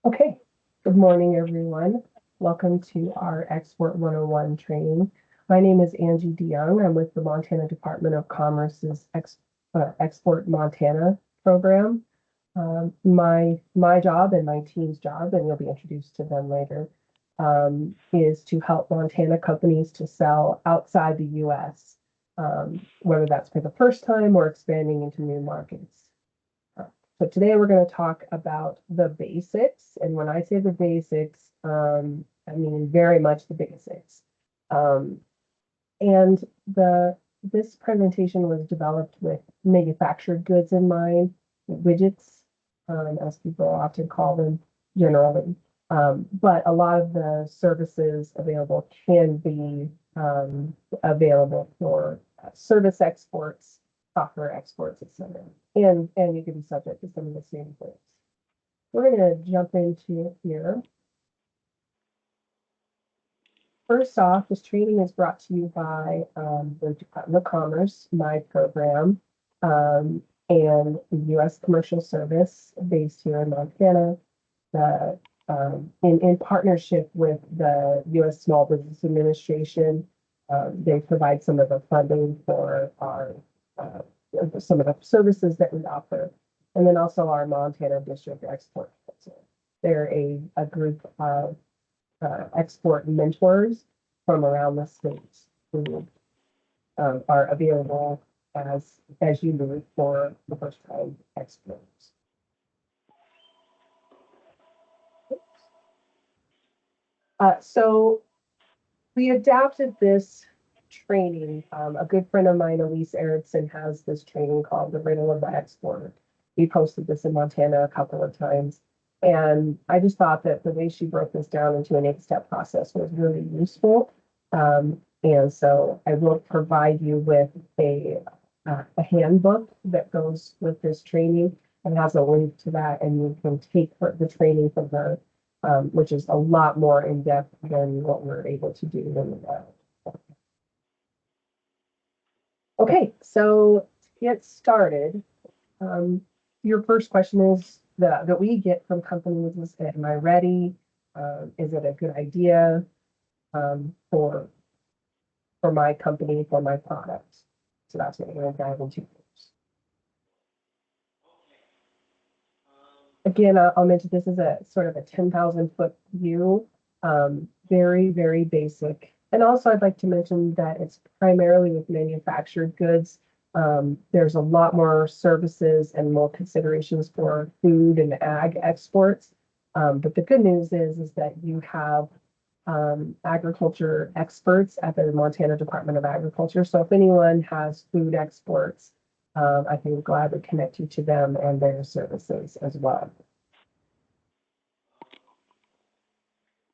Okay, good morning, everyone. Welcome to our Export 101 training. My name is Angie DeYoung. I'm with the Montana Department of Commerce's Export Montana program. My job and my team's job, and you'll be introduced to them later, is to help Montana companies to sell outside the U.S., whether that's for the first time or expanding into new markets. So today we're going to talk about the basics. And when I say the basics, I mean very much the basics. Um, and this presentation was developed with manufactured goods in mind, widgets, as people often call them generally. But a lot of the services available can be available for service exports, software exports, etc. And you can be subject to some of the same things. We're going to jump into it here. First off, this training is brought to you by the Department of Commerce, my program, and the U.S. Commercial Service based here in Montana, in partnership with the U.S. Small Business Administration. They provide some of the funding for some of the services that we offer, and then also our Montana District Export Council. They're a group of export mentors from around the states who are available as you move for the first time exports. So we adapted this training. A good friend of mine, Elise Erickson, has this training called The Riddle of the Exporter. We posted this in Montana a couple of times. And I just thought that the way she broke this down into an 8-step process was really useful. And so I will provide you with a handbook that goes with this training and has a link to that. And you can take the training from her, which is a lot more in depth than what we're able to do in the Okay, so to get started, your first question is that we get from companies is, am I ready? Is it a good idea for my company, for my product? So that's what we're going to dive into first. Again, I'll mention this is a sort of a 10,000 foot view, very, very basic. And also I'd like to mention that it's primarily with manufactured goods. There's a lot more services and more considerations for food and ag exports. But the good news is that you have agriculture experts at the Montana Department of Agriculture. So if anyone has food exports, I can gladly connect you to them and their services as well.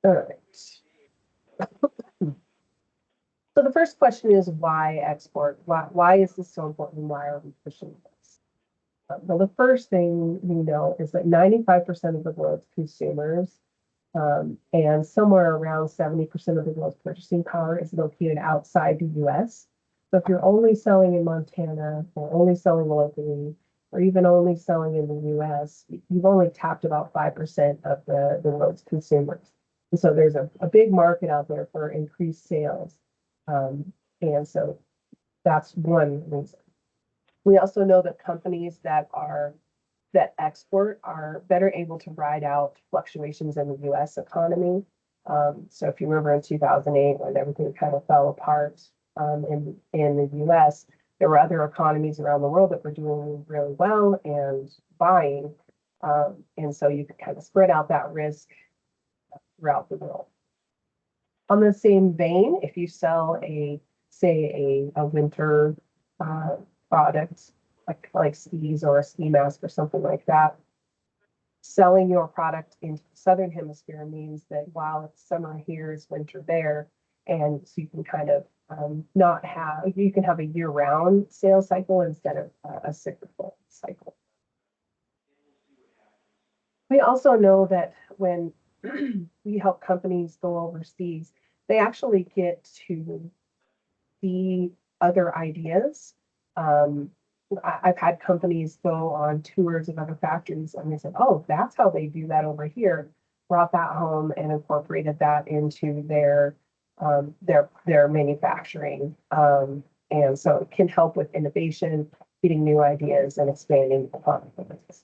All right. So the first question is why export? Why is this so important? Why are we pushing this? Well, the first thing we know is that 95% of the world's consumers and somewhere around 70% of the world's purchasing power is located outside the US. So if you're only selling in Montana or only selling locally, or even only selling in the US, you've only tapped about 5% of the world's consumers. And so there's a big market out there for increased sales. And so that's one reason. We also know that companies that export are better able to ride out fluctuations in the U.S. economy. So if you remember in 2008 when everything kind of fell apart in the U.S., there were other economies around the world that were doing really well and buying. And so you could kind of spread out that risk throughout the world. On the same vein, if you sell say a winter product like skis or a ski mask or something like that, selling your product into the southern hemisphere means that while it's summer here, it's winter there, and so you can kind of you can have a year-round sales cycle instead of a cyclical cycle. We also know that when we help companies go overseas, they actually get to see other ideas. I've had companies go on tours of other factories and they said, oh, that's how they do that over here. brought that home and incorporated that into their manufacturing. And so it can help with innovation, getting new ideas and expanding upon the business.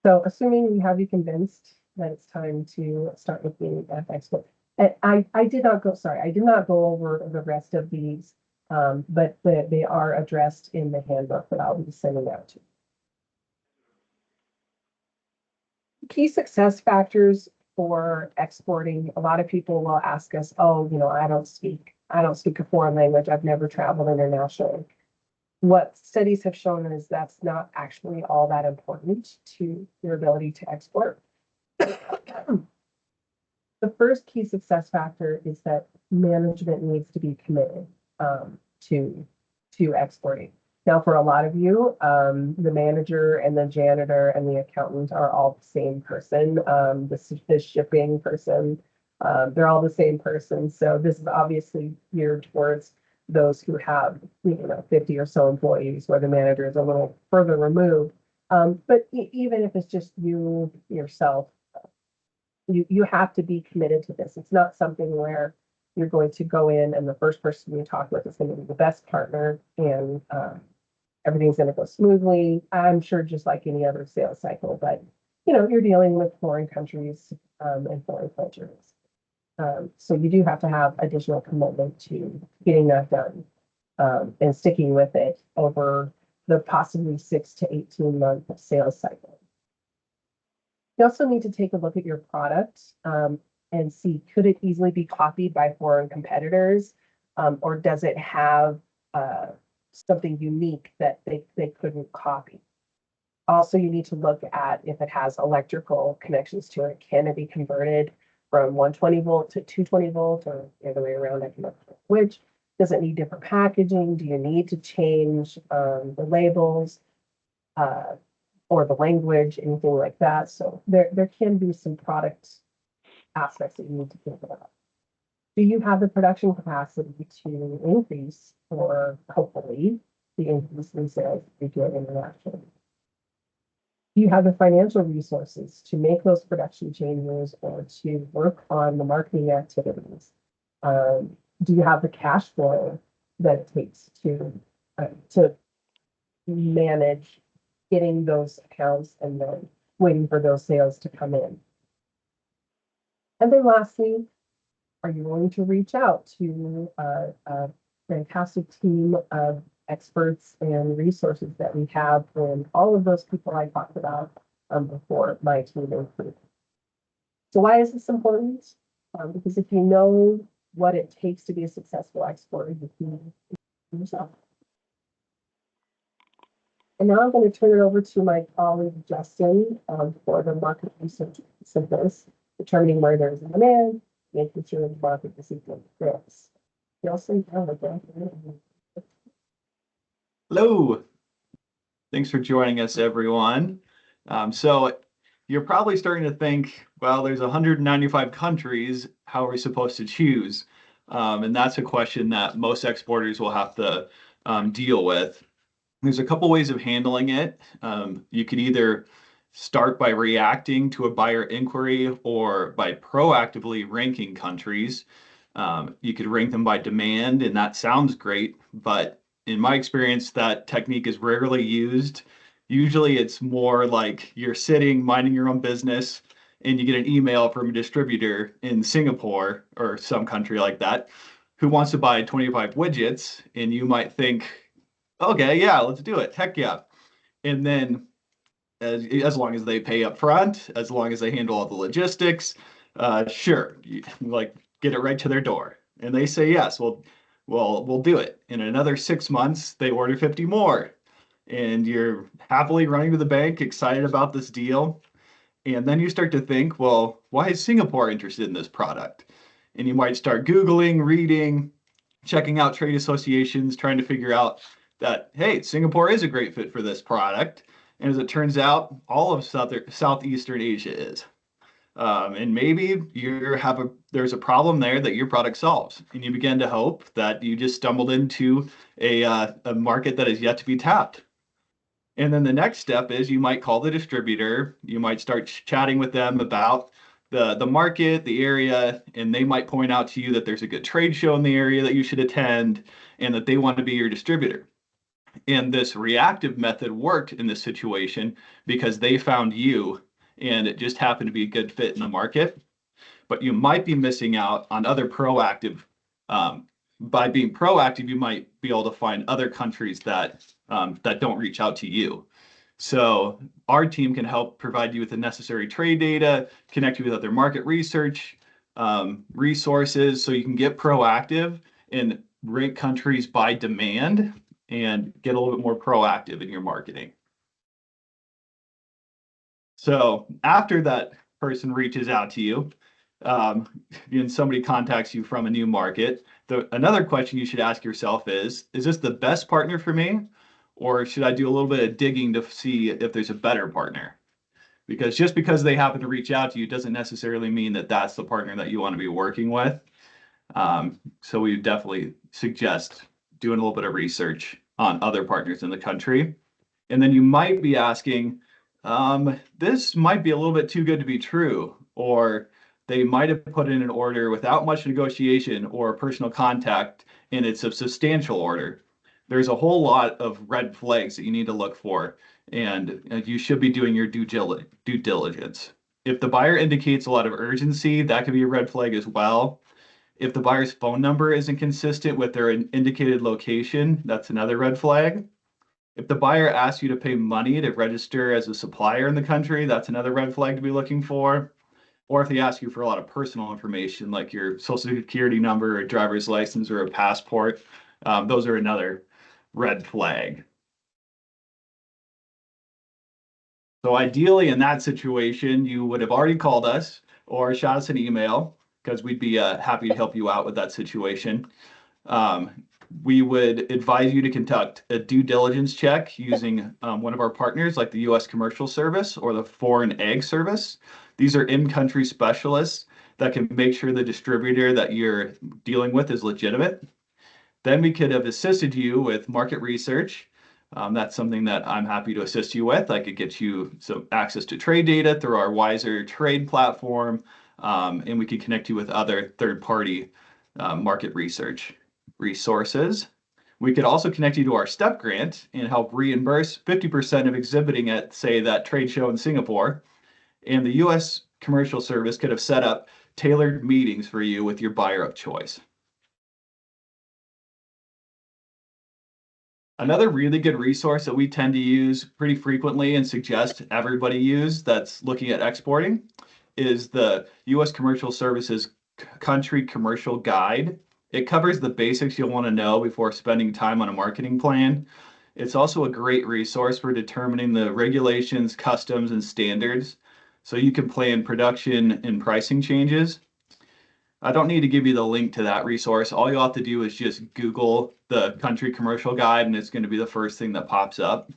So assuming we have you convinced that it's time to start looking at export. I did not go, sorry, I did not go over the rest of these, but they are addressed in the handbook that I'll be sending out to you. Key success factors for exporting. A lot of people will ask us, oh, I don't speak a foreign language. I've never traveled internationally. What studies have shown is that's not actually all that important to your ability to export. The first key success factor is that management needs to be committed to exporting. Now, for a lot of you, the manager and the janitor and the accountant are all the same person. The shipping person, they're all the same person. So this is obviously geared towards those who have 50 or so employees, where the manager is a little further removed. But even if it's just you yourself, you have to be committed to this. It's not something where you're going to go in and the first person you talk with is going to be the best partner and everything's going to go smoothly. I'm sure just like any other sales cycle, but you're dealing with foreign countries and foreign cultures. So you do have to have additional commitment to getting that done and sticking with it over the possibly 6 to 18-month sales cycle. You also need to take a look at your product and see, could it easily be copied by foreign competitors, or does it have something unique that they couldn't copy? Also, you need to look at if it has electrical connections to it. Can it be converted from 120 volt to 220 volt, or the other way around? I can look at which. Does it need different packaging? Do you need to change the labels or the language, anything like that? So there can be some product aspects that you need to think about. Do you have the production capacity to increase, or hopefully the increase in sales if you do it internationally? Do you have the financial resources to make those production changes or to work on the marketing activities? Do you have the cash flow that it takes to manage getting those accounts and then waiting for those sales to come in? And then lastly, are you willing to reach out to a fantastic team of experts and resources that we have, and all of those people I talked about before, my team included? So why is this important? Because if you know what it takes to be a successful exporter, you can yourself. And now I'm going to turn it over to my colleague Justin for the market research of this, determining where there's a demand, making sure the market is equal to this. Justin, hello. Thanks for joining us, everyone. So you're probably starting to think, well, there's 195 countries. How are we supposed to choose? And that's a question that most exporters will have to deal with. There's a couple ways of handling it. You could either start by reacting to a buyer inquiry or by proactively ranking countries. You could rank them by demand, and that sounds great, but in my experience, that technique is rarely used. Usually it's more like you're sitting, minding your own business, and you get an email from a distributor in Singapore or some country like that who wants to buy 25 widgets, and you might think, okay, yeah, let's do it. Heck yeah. And then as long as they pay up front, as long as they handle all the logistics, sure, like get it right to their door. And they say, yes, well, we'll do it. In another 6 months, they order 50 more. And you're happily running to the bank, excited about this deal. And then you start to think, well, why is Singapore interested in this product? And you might start Googling, reading, checking out trade associations, trying to figure out that, hey, Singapore is a great fit for this product. And as it turns out, all of Southeastern Asia is. And maybe there's a problem there that your product solves. And you begin to hope that you just stumbled into a market that is yet to be tapped. And then the next step is you might call the distributor, you might start chatting with them about the market, the area, and they might point out to you that there's a good trade show in the area that you should attend and that they want to be your distributor. And this reactive method worked in this situation because they found you and it just happened to be a good fit in the market. But you might be missing out on other proactive. By being proactive, you might be able to find other countries that don't reach out to you. So our team can help provide you with the necessary trade data, connect you with other market research resources, so you can get proactive and rank countries by demand and get a little bit more proactive in your marketing. So after that person reaches out to you, and somebody contacts you from a new market, another question you should ask yourself is this the best partner for me? Or should I do a little bit of digging to see if there's a better partner? Because just because they happen to reach out to you doesn't necessarily mean that that's the partner that you want to be working with. So we definitely suggest doing a little bit of research on other partners in the country. And then you might be asking, this might be a little bit too good to be true, or they might have put in an order without much negotiation or personal contact, and it's a substantial order. There's a whole lot of red flags that you need to look for, and you should be doing your due diligence. If the buyer indicates a lot of urgency, that could be a red flag as well. If the buyer's phone number isn't consistent with their indicated location, that's another red flag. If the buyer asks you to pay money to register as a supplier in the country, that's another red flag to be looking for. Or if they ask you for a lot of personal information, like your social security number, a driver's license, or a passport, those are another red flag. So ideally in that situation, you would have already called us or shot us an email because we'd be happy to help you out with that situation. We would advise you to conduct a due diligence check using one of our partners like the U.S. Commercial Service or the Foreign Ag Service. These are in-country specialists that can make sure the distributor that you're dealing with is legitimate. Then we could have assisted you with market research. That's something that I'm happy to assist you with. I could get you some access to trade data through our Wiser Trade platform, and we could connect you with other third-party market research resources. We could also connect you to our STEP grant and help reimburse 50% of exhibiting at, say, that trade show in Singapore. And the U.S. Commercial Service could have set up tailored meetings for you with your buyer of choice. Another really good resource that we tend to use pretty frequently and suggest everybody use that's looking at exporting is the U.S. Commercial Service's Country Commercial Guide. It covers the basics you'll want to know before spending time on a marketing plan. It's also a great resource for determining the regulations, customs, and standards, so you can plan production and pricing changes. I don't need to give you the link to that resource. All you'll have to do is just Google the Country Commercial Guide, and it's going to be the first thing that pops up.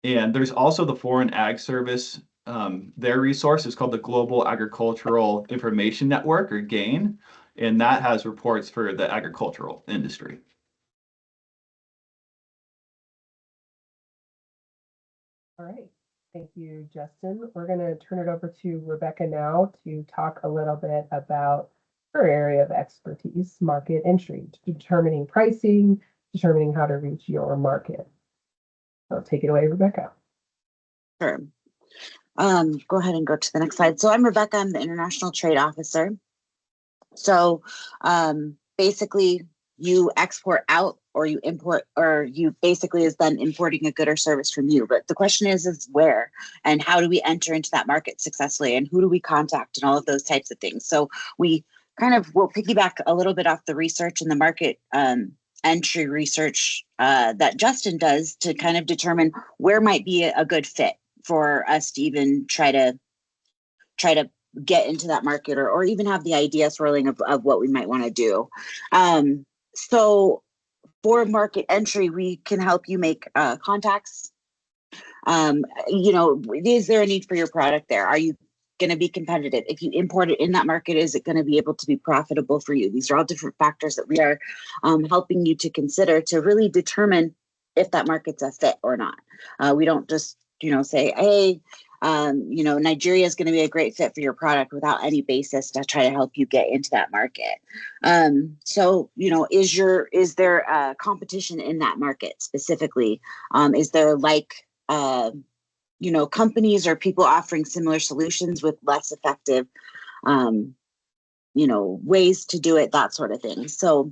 And there's also the Foreign Ag Service. Their resource is called the Global Agricultural Information Network, or GAIN, and that has reports for the agricultural industry. All right. Thank you, Justin. We're going to turn it over to Rebecca now to talk a little bit about her area of expertise, market entry, determining pricing, determining how to reach your market. So take it away, Rebecca. Sure. Go ahead and go to the next slide. So I'm Rebecca. I'm the International Trade Officer. So basically, you export out or you import, or you basically is then importing a good or service from you. But the question is where and how do we enter into that market successfully, and who do we contact, and all of those types of things. So we kind of will piggyback a little bit off the research and the market entry research that Justin does to kind of determine where might be a good fit for us to even try to get into that market, or even have the idea swirling of what we might want to do. So for market entry, we can help you make contacts. Is there a need for your product there? Are you going to be competitive? If you import it in that market, is it going to be able to be profitable for you? These are all different factors that we are helping you to consider to really determine if that market's a fit or not. We don't just, say, hey, Nigeria is going to be a great fit for your product without any basis to try to help you get into that market. So, is there competition in that market specifically? Is there companies or people offering similar solutions with less effective, ways to do it, that sort of thing. So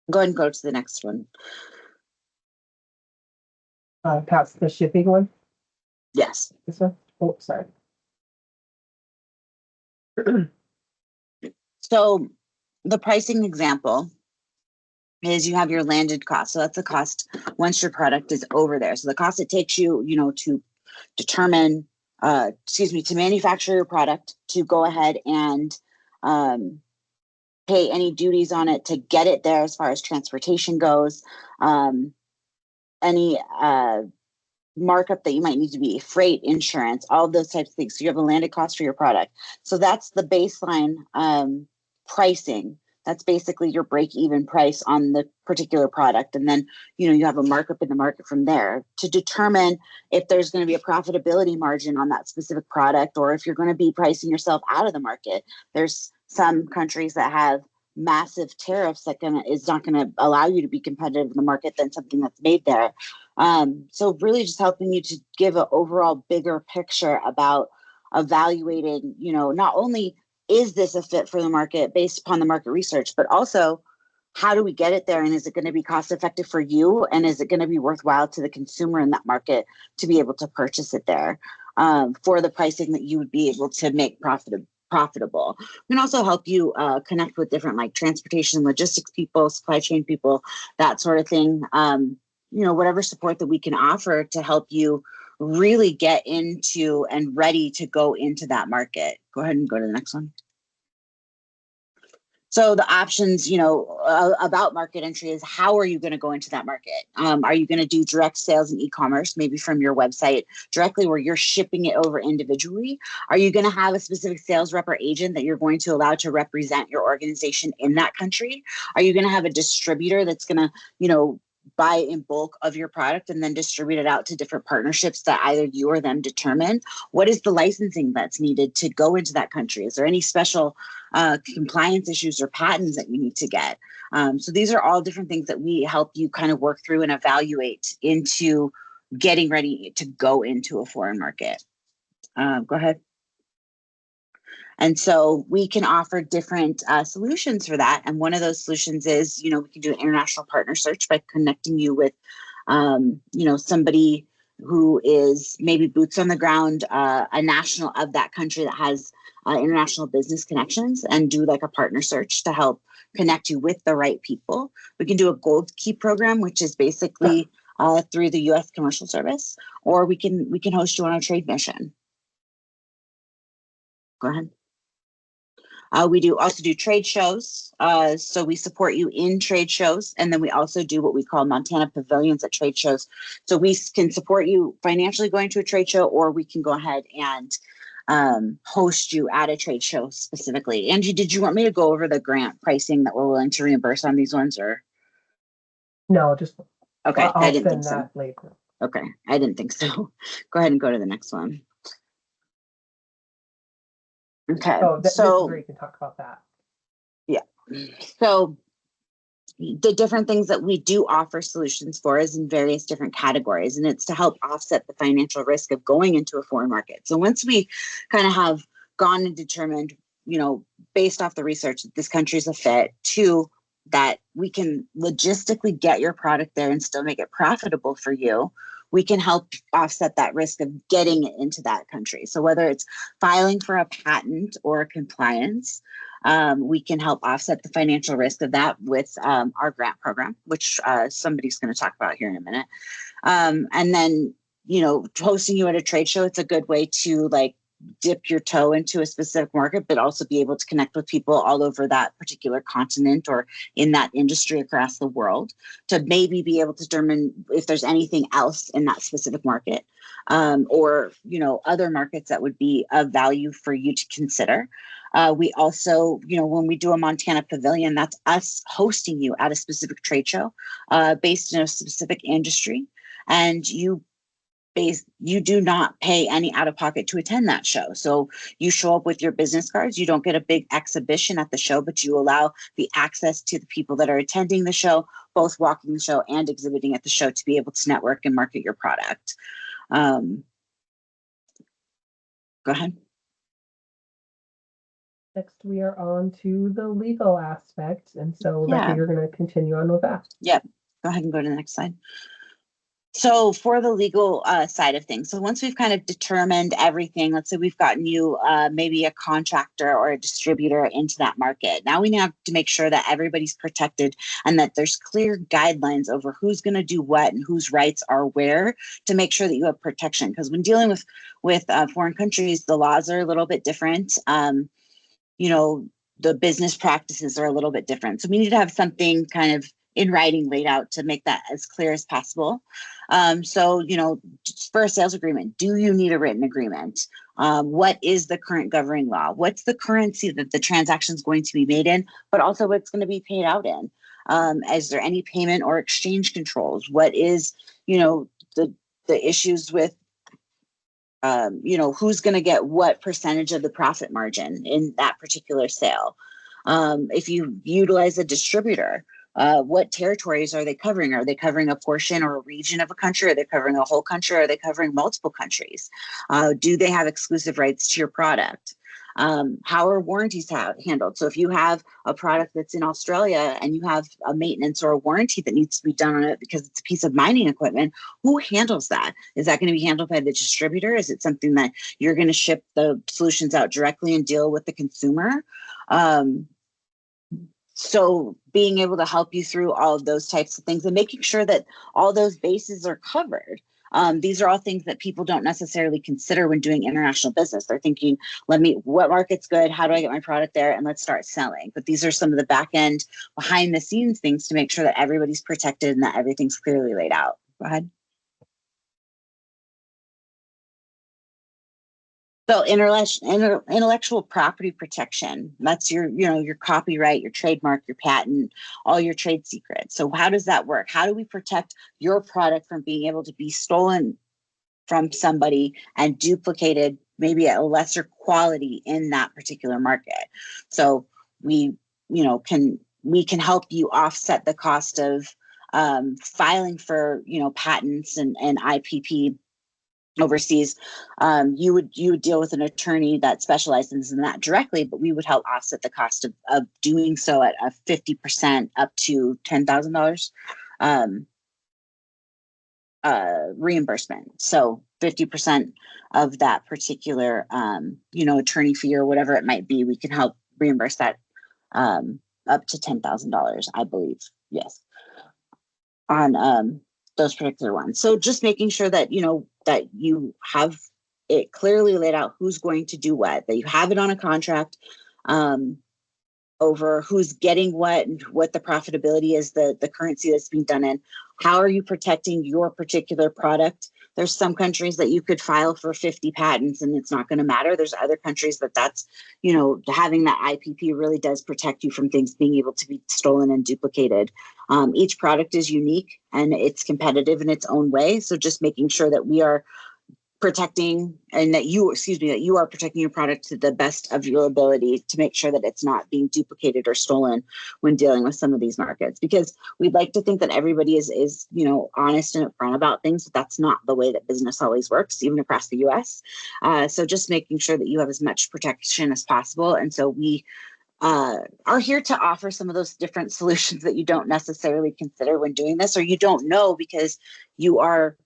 go ahead and go to the next one. That's the shipping one. Yes. This one. Oh, sorry. So the pricing example is you have your landed cost. So that's the cost once your product is over there. So the cost it takes you, to determine, to manufacture your product, to go ahead and pay any duties on it to get it there as far as transportation goes, any markup that you might need to be, freight, insurance, all of those types of things. So you have a landed cost for your product. So that's the baseline pricing. That's basically your break-even price on the particular product. And then, you have a markup in the market from there to determine if there's going to be a profitability margin on that specific product, or if you're going to be pricing yourself out of the market. There's some countries that have massive tariffs that is not going to allow you to be competitive in the market than something that's made there. So really just helping you to give an overall bigger picture about evaluating, not only is this a fit for the market based upon the market research, but also how do we get it there? And is it going to be cost effective for you? And is it going to be worthwhile to the consumer in that market to be able to purchase it there for the pricing that you would be able to make profitable? We can also help you connect with different transportation, logistics people, supply chain people, that sort of thing. Whatever support that we can offer to help you really get into and ready to go into that market. Go ahead and go to the next one. So the options, about market entry is how are you going to go into that market? Are you going to do direct sales and e-commerce, maybe from your website directly where you're shipping it over individually? Are you going to have a specific sales rep or agent that you're going to allow to represent your organization in that country? Are you going to have a distributor that's going to, buy in bulk of your product and then distribute it out to different partnerships that either you or them determine? What is the licensing that's needed to go into that country? Is there any special compliance issues or patents that you need to get? So these are all different things that we help you kind of work through and evaluate into getting ready to go into a foreign market. Go ahead. And so we can offer different solutions for that. And one of those solutions is, we can do an international partner search by connecting you with, somebody who is maybe boots on the ground, a national of that country that has international business connections, and do a partner search to help connect you with the right people. We can do a gold key program, which is basically through the U.S. Commercial Service, or we can host you on a trade mission. Go ahead. We also do trade shows. So we support you in trade shows. And then we also do what we call Montana pavilions at trade shows. So we can support you financially going to a trade show, or we can go ahead and host you at a trade show specifically. Angie, did you want me to go over the grant pricing that we're willing to reimburse on these ones, or? No, just Okay, I'll send that later. Okay, I didn't think so. Go ahead and go to the next one. Okay, This is where you can talk about that. Yeah. So the different things that we do offer solutions for is in various different categories, and it's to help offset the financial risk of going into a foreign market. So once we kind of have gone and determined, based off the research that this country is a fit, to that we can logistically get your product there and still make it profitable for you, we can help offset that risk of getting it into that country. So whether it's filing for a patent or a compliance, we can help offset the financial risk of that with our grant program, which somebody's going to talk about here in a minute. And then, hosting you at a trade show, it's a good way to dip your toe into a specific market, but also be able to connect with people all over that particular continent or in that industry across the world to maybe be able to determine if there's anything else in that specific market, or, you know, other markets that would be of value for you to consider. We also, you know, when we do a Montana Pavilion, that's us hosting you at a specific trade show based in a specific industry. And you do not pay any out of pocket to attend that show. So you show up with your business cards. You don't get a big exhibition at the show, but you allow the access to the people that are attending the show, both walking the show and exhibiting at the show, to be able to network and market your product. Go ahead. Next, we are on to the legal aspect. And so, Rebecca, Yeah. you're going to continue on with that. Yep. Go ahead and go to the next slide. So for the legal side of things, so once we've kind of determined everything, let's say we've gotten you maybe a contractor or a distributor into that market. Now we have to make sure that everybody's protected and that there's clear guidelines over who's going to do what and whose rights are where, to make sure that you have protection. Because when dealing with foreign countries, the laws are a little bit different. You know, the business practices are a little bit different. So we need to have something kind of in writing laid out to make that as clear as possible. So, you know, for a sales agreement, do you need a written agreement? What is the current governing law? What's the currency that the transaction is going to be made in, but also what's going to be paid out in? Is there any payment or exchange controls? What is, you know, the issues with, you know, who's going to get what percentage of the profit margin in that particular sale? If you utilize a distributor, what territories are they covering? Are they covering a portion or a region of a country? Are they covering a whole country? Are they covering multiple countries? Do they have exclusive rights to your product? How are warranties handled? So if you have a product that's in Australia and you have a maintenance or a warranty that needs to be done on it because it's a piece of mining equipment, who handles that? Is that going to be handled by the distributor? Is it something that you're going to ship the solutions out directly and deal with the consumer? So being able to help you through all of those types of things and making sure that all those bases are covered. These are all things that people don't necessarily consider when doing international business. They're thinking, what market's good? How do I get my product there? And let's start selling. But these are some of the back end, behind the scenes things to make sure that everybody's protected and that everything's clearly laid out. Go ahead. So intellectual property protection, that's your, you know, your copyright, your trademark, your patent, all your trade secrets. So how does that work? How do we protect your product from being able to be stolen from somebody and duplicated maybe at a lesser quality in that particular market? So we, you know, we can help you offset the cost of filing for, you know, patents and IPP overseas. You would deal with an attorney that specializes in that directly, but we would help offset the cost of doing so at a 50% up to $10,000 reimbursement. So 50% of that particular you know, attorney fee or whatever it might be, we can help reimburse that up to $10,000, I believe. Yes, on those particular ones. So just making sure that, you know, that you have it clearly laid out who's going to do what, that you have it on a contract over who's getting what and what the profitability is, the currency that's being done in. How are you protecting your particular product? There's some countries that you could file for 50 patents and it's not going to matter. There's other countries that's, you know, having that IPP really does protect you from things being able to be stolen and duplicated. Each product is unique and it's competitive in its own way. So just making sure that we are protecting and that you are protecting your product to the best of your ability to make sure that it's not being duplicated or stolen when dealing with some of these markets, because we'd like to think that everybody is you know, honest and upfront about things, but that's not the way that business always works, even across the US. So just making sure that you have as much protection as possible. And so we are here to offer some of those different solutions that you don't necessarily consider when doing this, or you don't know because you are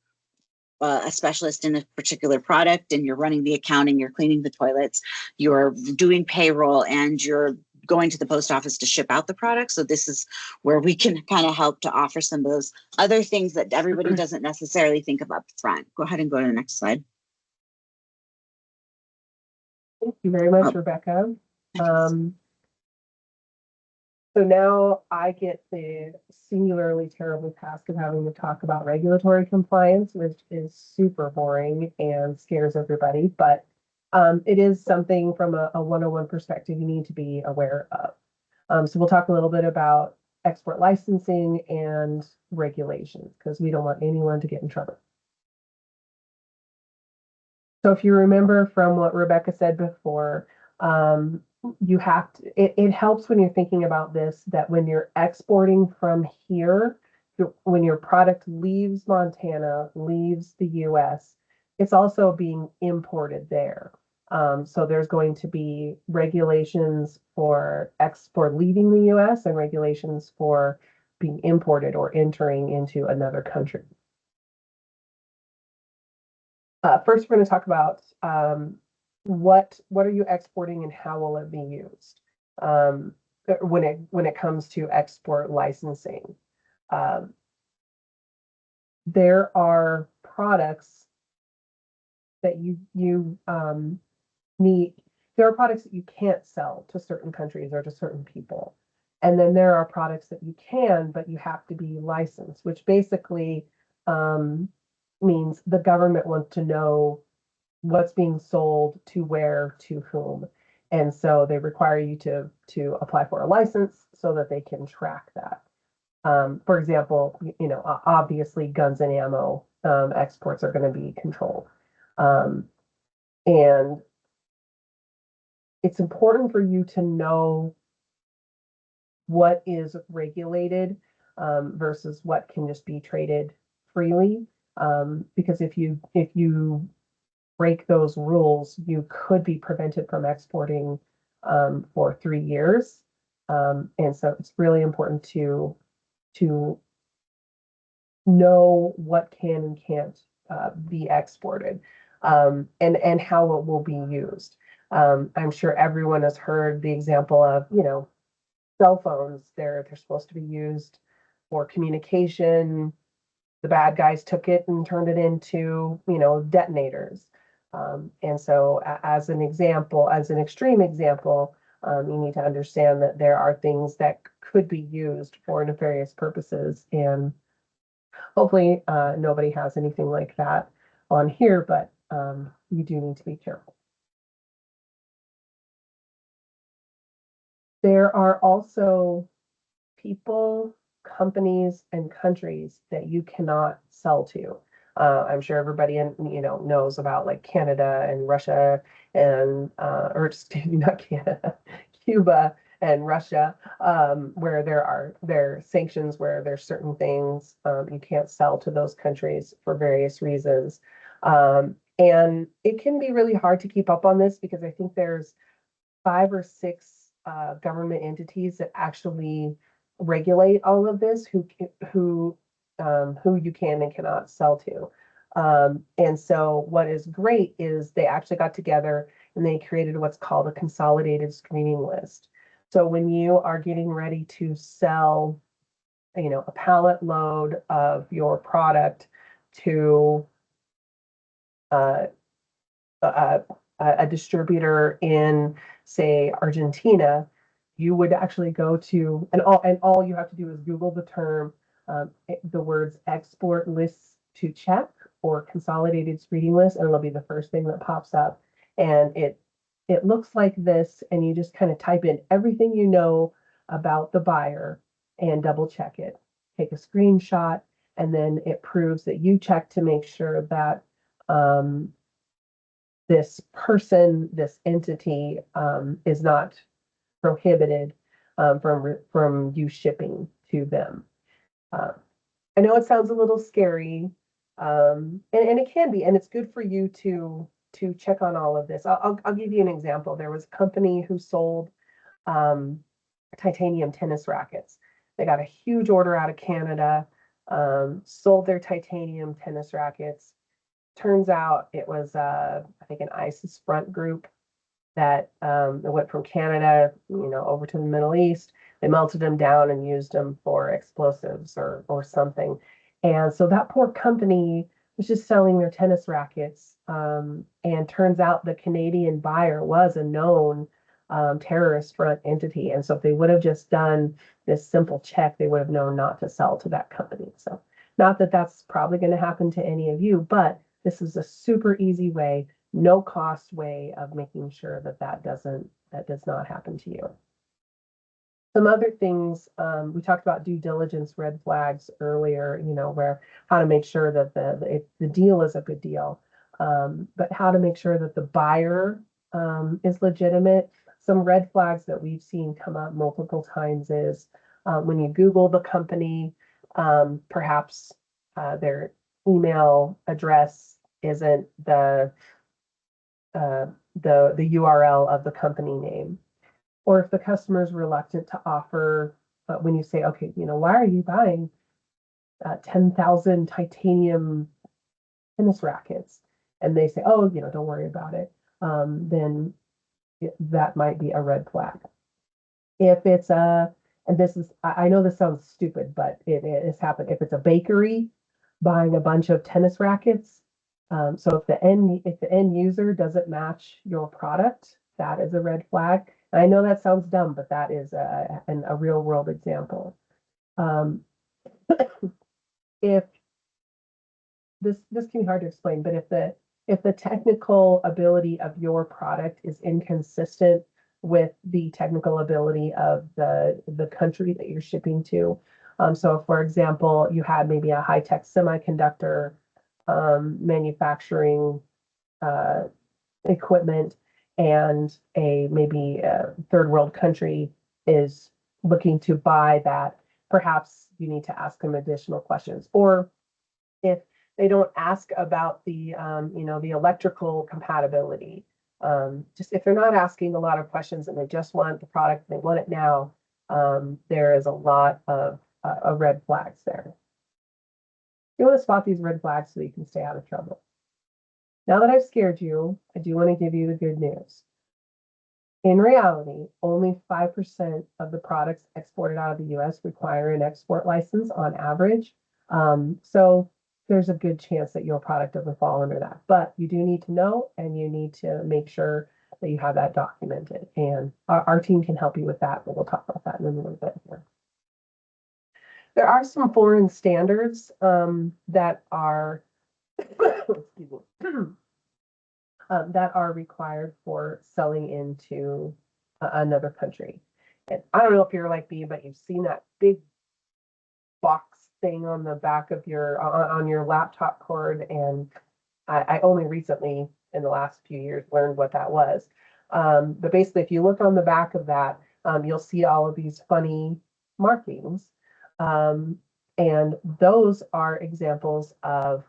a specialist in a particular product and you're running the accounting, you're cleaning the toilets, you're doing payroll, and you're going to the post office to ship out the product. So this is where we can kind of help to offer some of those other things that everybody doesn't necessarily think of up front. Go ahead and go to the next slide. Thank you very much, Rebecca. So now I get the singularly terrible task of having to talk about regulatory compliance, which is super boring and scares everybody, but it is something from a 101 perspective you need to be aware of. So we'll talk a little bit about export licensing and regulations because we don't want anyone to get in trouble. So if you remember from what Rebecca said before, you have to, it helps when you're thinking about this, that when you're exporting from here, when your product leaves Montana, leaves the US, it's also being imported there. So there's going to be regulations for export leaving the US and regulations for being imported or entering into another country. First, we're going to talk about what are you exporting and how will it be used when it comes to export licensing. There are products that you need. There are products that you can't sell to certain countries or to certain people, and then there are products that you can, but you have to be licensed, which basically means the government wants to know what's being sold to where to whom. And so they require you to apply for a license so that they can track that. For example, obviously guns and ammo exports are going to be controlled. And it's important for you to know what is regulated versus what can just be traded freely. Because if you break those rules, you could be prevented from exporting for 3 years. And so it's really important to know what can and can't be exported and how it will be used. I'm sure everyone has heard the example of, cell phones. They're supposed to be used for communication. The bad guys took it and turned it into, detonators. And so as an example, as an extreme example, you need to understand that there are things that could be used for nefarious purposes. And hopefully nobody has anything like that on here, but you do need to be careful. There are also people, companies, and countries that you cannot sell to. I'm sure everybody knows about like Canada and Russia and or excuse me, not Canada, Cuba and Russia, where there are sanctions where there's certain things you can't sell to those countries for various reasons. And it can be really hard to keep up on this because I think there's 5 or 6 government entities that actually regulate all of this, who you can and cannot sell to. And so what is great is they actually got together and they created what's called a consolidated screening list. So when you are getting ready to sell, a pallet load of your product to a distributor in, say, Argentina, you would actually go to, and all you have to do is Google the term, the words export lists to check or consolidated screening list, and it'll be the first thing that pops up. And it looks like this, and you just kind of type in everything you know about the buyer and double check it. Take a screenshot, and then it proves that you checked to make sure that this person, this entity, is not prohibited from you shipping to them. I know it sounds a little scary, and it can be, and it's good for you to check on all of this. I'll give you an example. There was a company who sold titanium tennis rackets. They got a huge order out of Canada, sold their titanium tennis rackets. Turns out it was, I think, an ISIS front group that it went from Canada, over to the Middle East. They melted them down and used them for explosives or something. And so that poor company was just selling their tennis rackets. And turns out the Canadian buyer was a known terrorist front entity. And so if they would have just done this simple check, they would have known not to sell to that company. So not that that's probably going to happen to any of you, but this is a super easy way, no cost way of making sure that that does not happen to you. Some other things, we talked about due diligence red flags earlier, where how to make sure that the deal is a good deal, but how to make sure that the buyer is legitimate. Some red flags that we've seen come up multiple times is when you Google the company, perhaps their email address isn't the URL of the company name. Or if the customer is reluctant to offer, but when you say, okay, why are you buying 10,000 titanium tennis rackets? And they say, oh, don't worry about it. Then that might be a red flag. If it's and this is, I know this sounds stupid, but it has happened. If it's a bakery buying a bunch of tennis rackets, so if the end user doesn't match your product, that is a red flag. I know that sounds dumb, but that is a real world example. If this can be hard to explain, but if the technical ability of your product is inconsistent with the technical ability of the country that you're shipping to, so for example, you had maybe a high-tech semiconductor manufacturing equipment, and maybe a third world country is looking to buy that, perhaps you need to ask them additional questions. Or if they don't ask about the electrical compatibility, just if they're not asking a lot of questions and they just want the product, they want it now, there is a lot of red flags there. You want to spot these red flags so that you can stay out of trouble. Now that I've scared you, I do want to give you the good news. In reality, only 5% of the products exported out of the US require an export license on average. So there's a good chance that your product doesn't fall under that. But you do need to know, and you need to make sure that you have that documented. And our team can help you with that, but we'll talk about that in a little bit here. There are some foreign standards that are excuse me, that are required for selling into another country. And I don't know if you're like me, but you've seen that big box thing on the back of on your laptop cord, and I only recently, in the last few years, learned what that was. But basically, if you look on the back of that, you'll see all of these funny markings, and those are examples of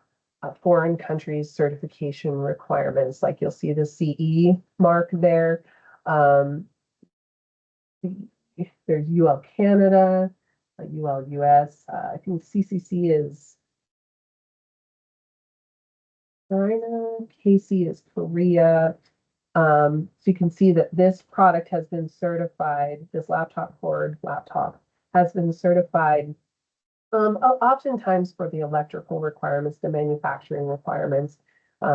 foreign countries' certification requirements. Like you'll see the CE mark there. There's UL Canada, UL US. I think CCC is China, KC is Korea. So you can see that this product has been certified, this laptop has been certified oftentimes for the electrical requirements, the manufacturing requirements.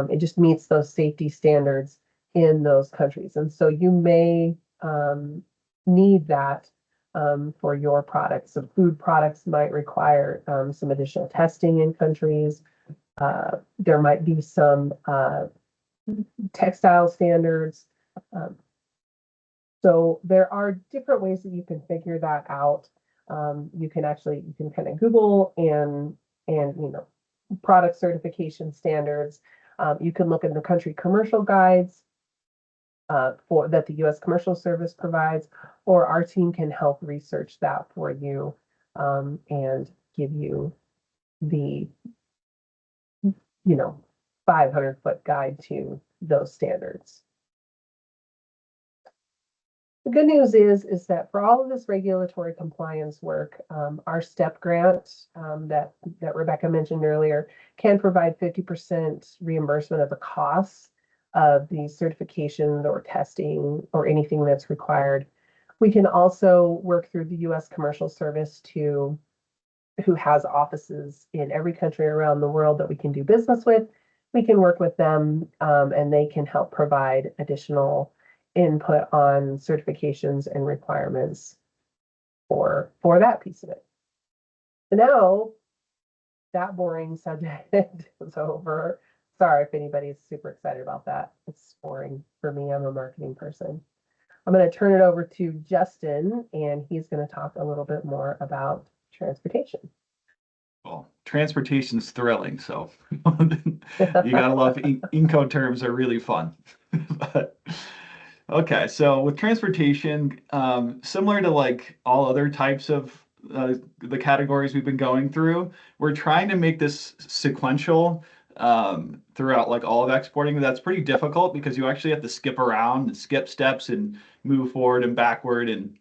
It just meets those safety standards in those countries. And so you may need that for your products. So food products might require some additional testing in countries. There might be some textile standards. So there are different ways that you can figure that out. You can kind of Google and product certification standards. You can look in the country commercial guides for that the U.S. Commercial Service provides, or our team can help research that for you and give you the 500-foot guide to those standards. The good news is that for all of this regulatory compliance work, our STEP grant that Rebecca mentioned earlier can provide 50% reimbursement of the costs of the certification or testing or anything that's required. We can also work through the U.S. Commercial Service to who has offices in every country around the world that we can do business with. We can work with them, and they can help provide additional input on certifications and requirements for that piece of it. So now that boring subject is over. Sorry if anybody's super excited about that. It's boring for me. I'm a marketing person. I'm going to turn it over to Justin, and he's going to talk a little bit more about transportation. Well, transportation's thrilling, so you gotta love Incoterms are really fun. But okay, so with transportation, similar to like all other types of the categories we've been going through, we're trying to make this sequential throughout like all of exporting. That's pretty difficult because you actually have to skip around and skip steps and move forward and backward. And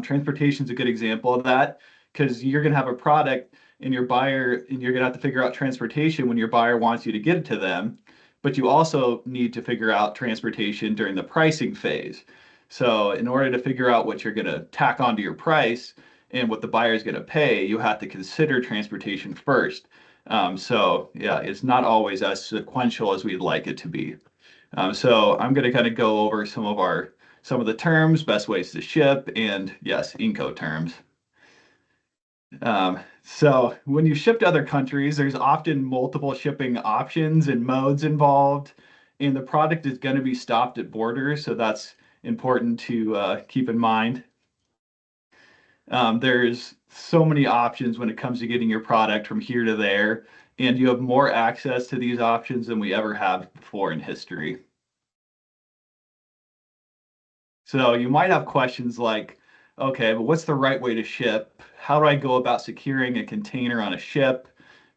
transportation is a good example of that, because you're gonna have a product and your buyer, and you're gonna have to figure out transportation when your buyer wants you to get it to them. But you also need to figure out transportation during the pricing phase. So in order to figure out what you're gonna tack onto your price and what the buyer is gonna pay, you have to consider transportation first. So yeah, it's not always as sequential as we'd like it to be. So I'm gonna kind of go over some of the terms, best ways to ship, and yes, Incoterms. So when you ship to other countries, there's often multiple shipping options and modes involved, and the product is going to be stopped at borders, so that's important to keep in mind. There's so many options when it comes to getting your product from here to there, and you have more access to these options than we ever have before in history. So you might have questions like, okay, but what's the right way to ship? How do I go about securing a container on a ship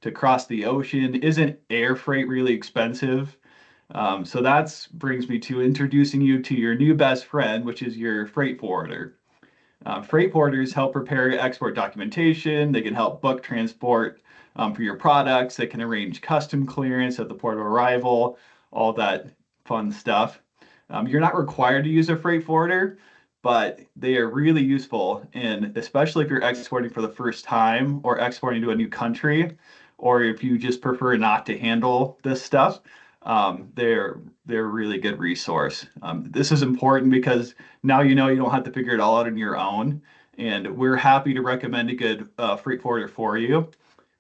to cross the ocean? Isn't air freight really expensive? So that brings me to introducing you to your new best friend, which is your freight forwarder. Freight forwarders help prepare your export documentation. They can help book transport for your products. They can arrange custom clearance at the port of arrival, all that fun stuff. You're not required to use a freight forwarder, but they are really useful, and especially if you're exporting for the first time or exporting to a new country, or if you just prefer not to handle this stuff. They're a really good resource. This is important because now you know you don't have to figure it all out on your own, and we're happy to recommend a good freight forwarder for you.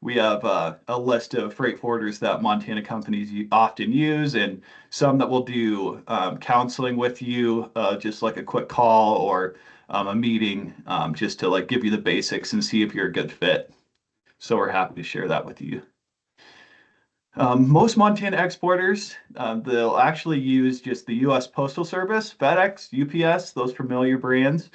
We have a list of freight forwarders that Montana companies often use, and some that will do counseling with you, just like a quick call or a meeting, just to like give you the basics and see if you're a good fit. So we're happy to share that with you. Most Montana exporters, they'll actually use just the U.S. Postal Service, FedEx, UPS, those familiar brands.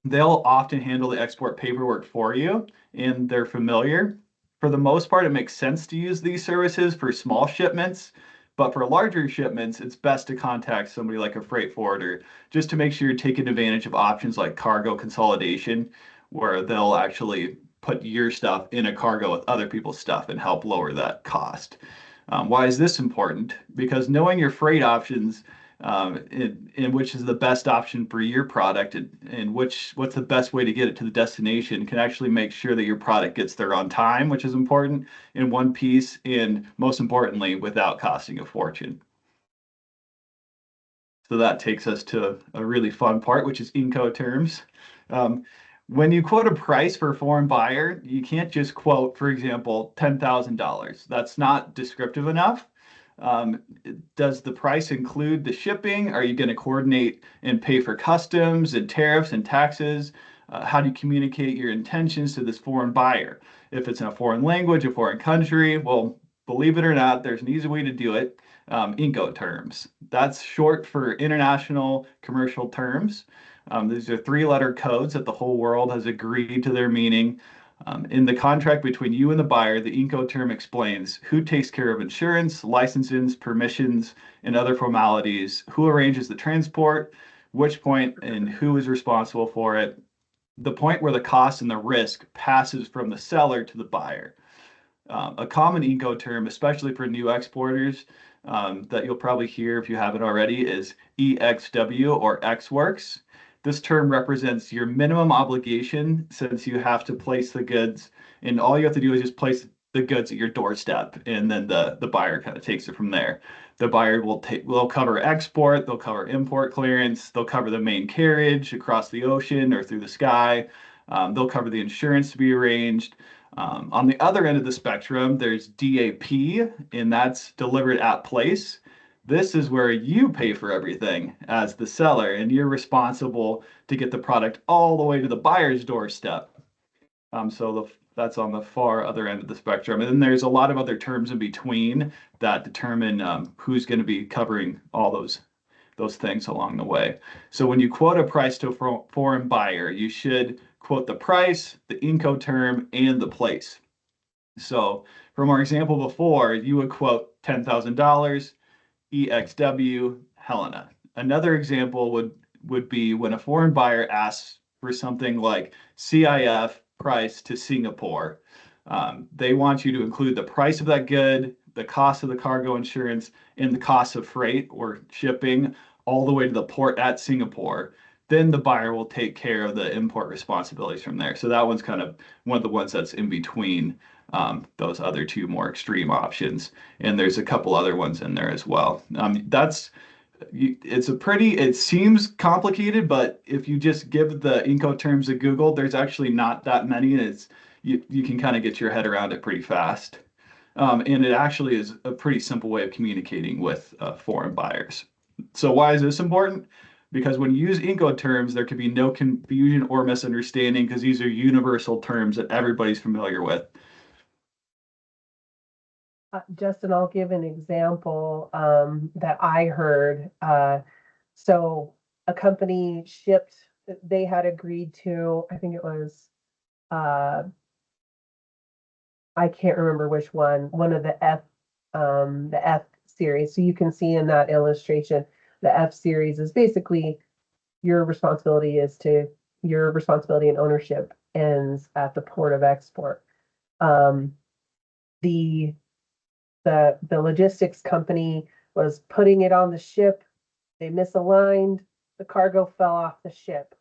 They'll often handle the export paperwork for you, and they're familiar. For the most part, it makes sense to use these services for small shipments, but for larger shipments, it's best to contact somebody like a freight forwarder just to make sure you're taking advantage of options like cargo consolidation, where they'll actually put your stuff in a cargo with other people's stuff and help lower that cost. Why is this important? Because knowing your freight options, in which is the best option for your product, and what's the best way to get it to the destination, can actually make sure that your product gets there on time, which is important, in one piece, and most importantly, without costing a fortune. So that takes us to a really fun part, which is Incoterms. When you quote a price for a foreign buyer, you can't just quote, for example, $10,000. That's not descriptive enough. Does the price include the shipping? Are you going to coordinate and pay for customs and tariffs and taxes? How do you communicate your intentions to this foreign buyer? If it's in a foreign language, a foreign country, well, believe it or not, there's an easy way to do it. Incoterms. That's short for International Commercial Terms. These are three-letter codes that the whole world has agreed to their meaning. In the contract between you and the buyer, the Incoterm explains who takes care of insurance, licenses, permissions, and other formalities, who arranges the transport, which point, and who is responsible for it, the point where the cost and the risk passes from the seller to the buyer. A common Incoterm, especially for new exporters, that you'll probably hear if you haven't already, is EXW or Ex Works. This term represents your minimum obligation since you have to place the goods, and all you have to do is just place the goods at your doorstep, and then the buyer kind of takes it from there. The buyer will cover export, they'll cover import clearance, they'll cover the main carriage across the ocean or through the sky. They'll cover the insurance to be arranged. On the other end of the spectrum, there's DAP, and that's delivered at place. This is where you pay for everything as the seller, and you're responsible to get the product all the way to the buyer's doorstep. That's on the far other end of the spectrum. And then there's a lot of other terms in between that determine who's going to be covering all those things along the way. So when you quote a price to a foreign buyer, you should quote the price, the Incoterm, and the place. So from our example before, you would quote $10,000, EXW, Helena. Another example would be when a foreign buyer asks for something like CIF price to Singapore. They want you to include the price of that good, the cost of the cargo insurance, and the cost of freight or shipping all the way to the port at Singapore. Then the buyer will take care of the import responsibilities from there. So that one's kind of one of the ones that's in between those other two more extreme options. And there's a couple other ones in there as well. It seems complicated, but if you just give the Incoterms a Google, there's actually not that many, and you can kind of get your head around it pretty fast. And it actually is a pretty simple way of communicating with foreign buyers. So why is this important? Because when you use Incoterms, there can be no confusion or misunderstanding because these are universal terms that everybody's familiar with. Justin, I'll give an example that I heard. So a company shipped, they had agreed to, I think it was, I can't remember which one of the F series. So you can see in that illustration, the F series is basically your responsibility and ownership ends at the port of export. The logistics company was putting it on the ship. They misaligned. The cargo fell off the ship.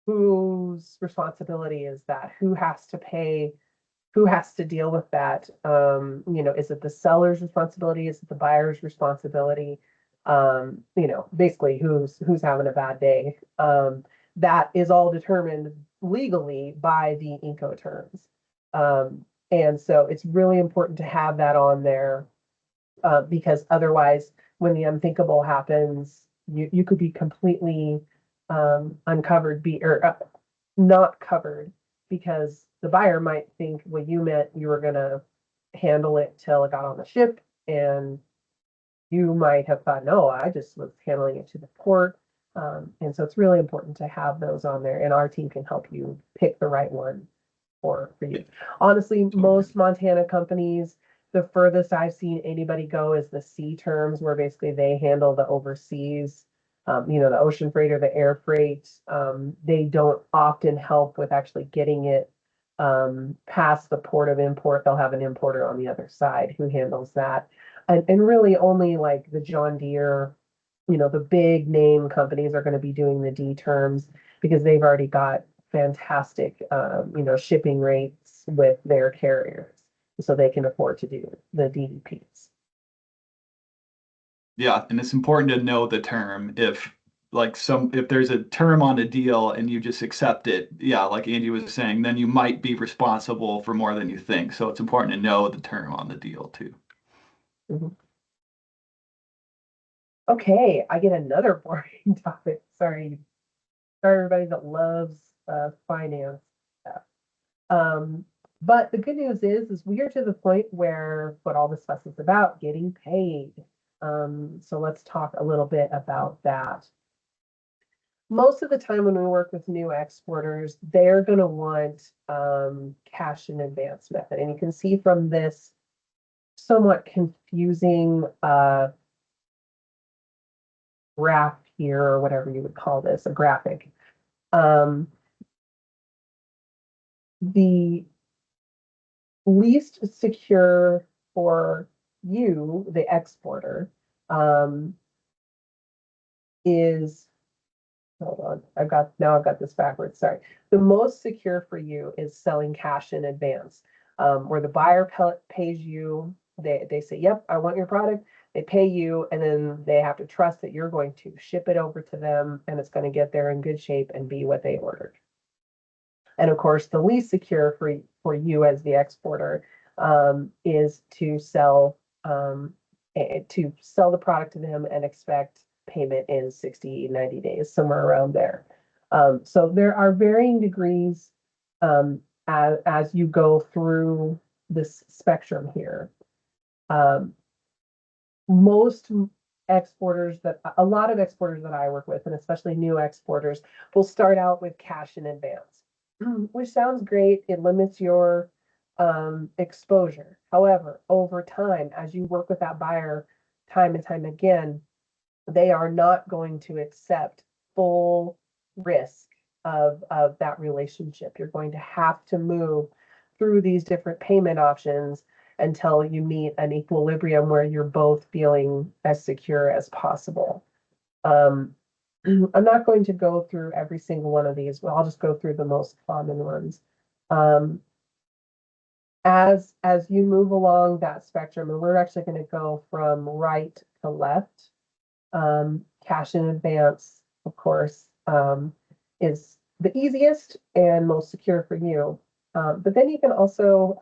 Whose responsibility is that? Who has to pay? Who has to deal with that? Is it the seller's responsibility? Is it the buyer's responsibility? Basically who's having a bad day. That is all determined legally by the Incoterms. And so it's really important to have that on there because otherwise, when the unthinkable happens, you could be completely uncovered, not covered, because the buyer might think, well, you meant you were going to handle it till it got on the ship, and you might have thought, no, I just was handling it to the port. And so it's really important to have those on there, and our team can help you pick the right one for you. Honestly, most Montana companies, the furthest I've seen anybody go is the C terms, where basically they handle the overseas, the ocean freight or the air freight. They don't often help with actually getting it past the port of import. They'll have an importer on the other side who handles that. And really only like the John Deere, the big name companies are going to be doing the D terms because they've already got fantastic, shipping rates with their carriers, so they can afford to do the DDPs. Yeah, and it's important to know the term. If there's a term on a deal and you just accept it, yeah, like Angie was saying, then you might be responsible for more than you think. So it's important to know the term on the deal too. Mm-hmm. Okay, I get another boring topic. Sorry, everybody that loves finance stuff. But the good news is we are to the point where what all this fuss is about, getting paid. So let's talk a little bit about that. Most of the time when we work with new exporters, they're going to want cash in advance method. And you can see from this somewhat confusing graph here, or whatever you would call this, a graphic. The least secure for you, the exporter, is hold on, I've got this backwards, sorry. The most secure for you is selling cash in advance, where the buyer pays you, they say, yep, I want your product. They pay you, and then they have to trust that you're going to ship it over to them and it's going to get there in good shape and be what they ordered. And of course, the least secure for you as the exporter is to sell the product to them and expect payment in 60, 90 days, somewhere around there. So there are varying degrees as you go through this spectrum here. Most exporters a lot of exporters that I work with, and especially new exporters, will start out with cash in advance, which sounds great. It limits your exposure. However, over time, as you work with that buyer time and time again, they are not going to accept full risk of that relationship. You're going to have to move through these different payment options until you meet an equilibrium where you're both feeling as secure as possible. I'm not going to go through every single one of these, but I'll just go through the most common ones. As you move along that spectrum, and we're actually going to go from right to left, cash in advance, of course, is the easiest and most secure for you. But then you can also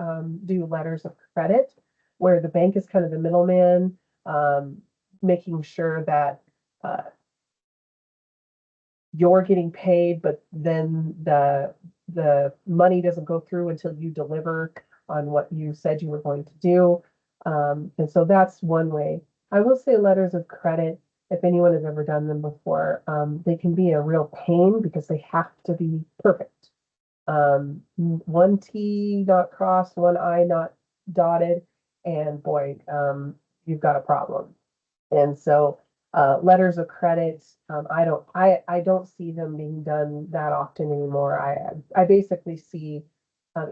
do letters of credit, where the bank is kind of the middleman, making sure that you're getting paid, but then the money doesn't go through until you deliver on what you said you were going to do. And so that's one way. I will say letters of credit, if anyone has ever done them before, they can be a real pain because they have to be perfect. One T not crossed, one I not dotted, and boy, you've got a problem. And so letters of credit, I don't see them being done that often anymore. I basically see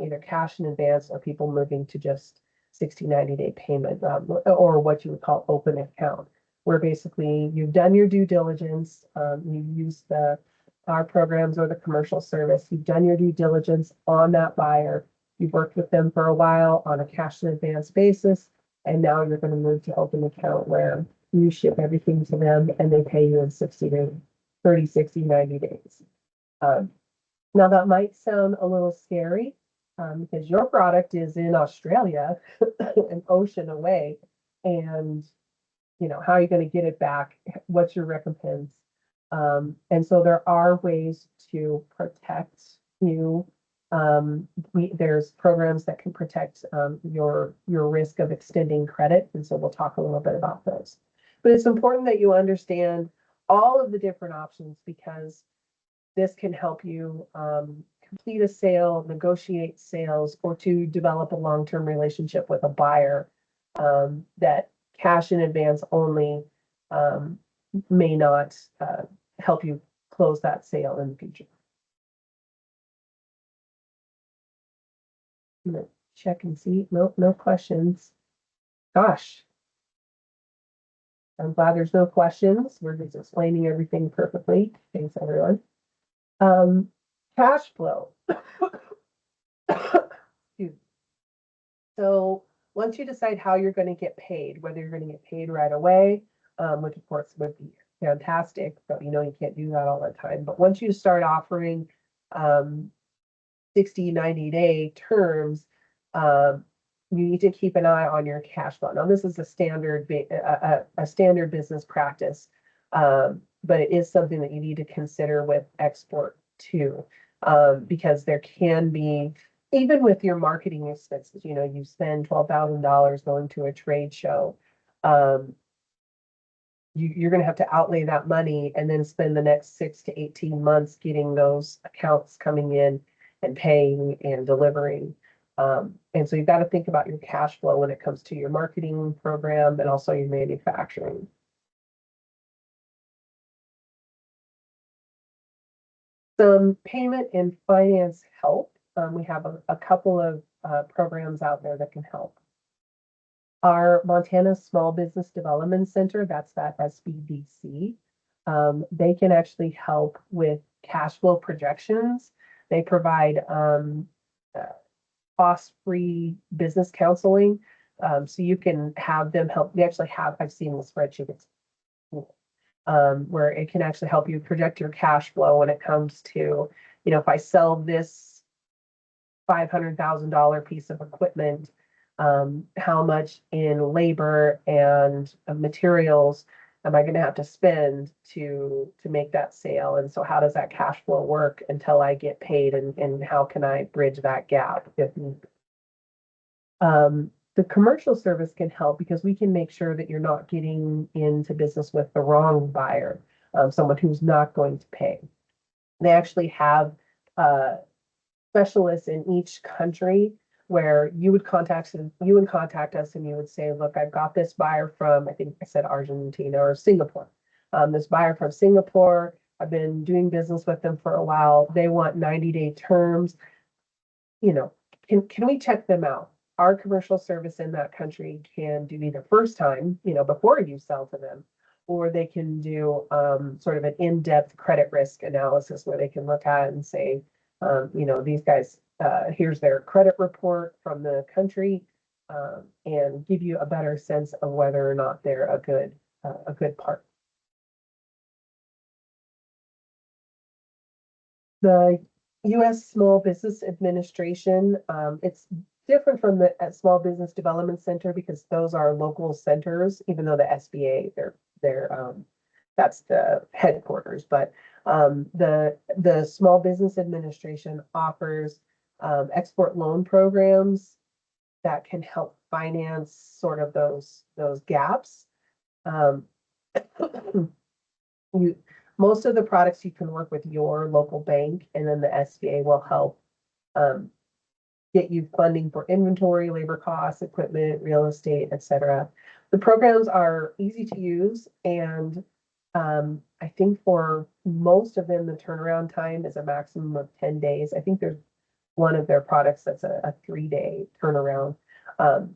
either cash in advance or people moving to just 60, 90-day payment, or what you would call open account, where basically you've done your due diligence, you use our programs or the commercial service, you've done your due diligence on that buyer, you've worked with them for a while on a cash in advance basis, and now you're going to move to open account where you ship everything to them and they pay you in 60 to 30, 60, 90 days. Now that might sound a little scary because your product is in Australia, an ocean away, and how are you going to get it back? What's your recompense? And so there are ways to protect you. There's programs that can protect your risk of extending credit, and so we'll talk a little bit about those. But it's important that you understand all of the different options, because this can help you complete a sale, negotiate sales, or to develop a long-term relationship with a buyer that cash in advance only may not help you close that sale in the future. I'm gonna check and see. Nope, no questions. Gosh. I'm glad there's no questions. We're just explaining everything perfectly. Thanks, everyone. Cash flow. So once you decide how you're going to get paid, whether you're going to get paid right away, which of course would be fantastic, but you can't do that all the time. But once you start offering 60, 90-day terms, you need to keep an eye on your cash flow. Now, this is a standard business practice, but it is something that you need to consider with export too, because there can be, even with your marketing expenses, you spend $12,000 going to a trade show. You're going to have to outlay that money and then spend the next 6 to 18 months getting those accounts coming in and paying and delivering. And so you've got to think about your cash flow when it comes to your marketing program and also your manufacturing. Some payment and finance help. We have a couple of programs out there that can help. Our Montana Small Business Development Center, that's that SBDC, They can actually help with cash flow projections. They provide uh, cost-free business counseling. So you can have them help. They actually have, I've seen the spreadsheet. It's cool. Where it can actually help you project your cash flow when it comes to, if I sell this $500,000 piece of equipment, how much in labor and materials am I going to have to spend to make that sale? And so how does that cash flow work until I get paid, and how can I bridge that gap if need be? The commercial service can help because we can make sure that you're not getting into business with the wrong buyer, someone who's not going to pay. They actually have specialists in each country where you would contact us and you would say, look, I've got this buyer from, I think I said Argentina or Singapore. This buyer from Singapore, I've been doing business with them for a while. They want 90-day terms. Can we check them out? Our commercial service in that country can do either first time, before you sell to them, or they can do sort of an in-depth credit risk analysis where they can look at it and say, these guys, here's their credit report from the country, and give you a better sense of whether or not they're a good partner. The U.S. Small Business Administration, it's different from the Small Business Development Center because those are local centers, even though the SBA, that's the headquarters. But the Small Business Administration offers export loan programs that can help finance sort of those gaps. Most of the products you can work with your local bank, and then the SBA will help get you funding for inventory, labor costs, equipment, real estate, etc. The programs are easy to use, and I think for most of them, the turnaround time is a maximum of 10 days. I think there's one of their products that's a 3-day turnaround.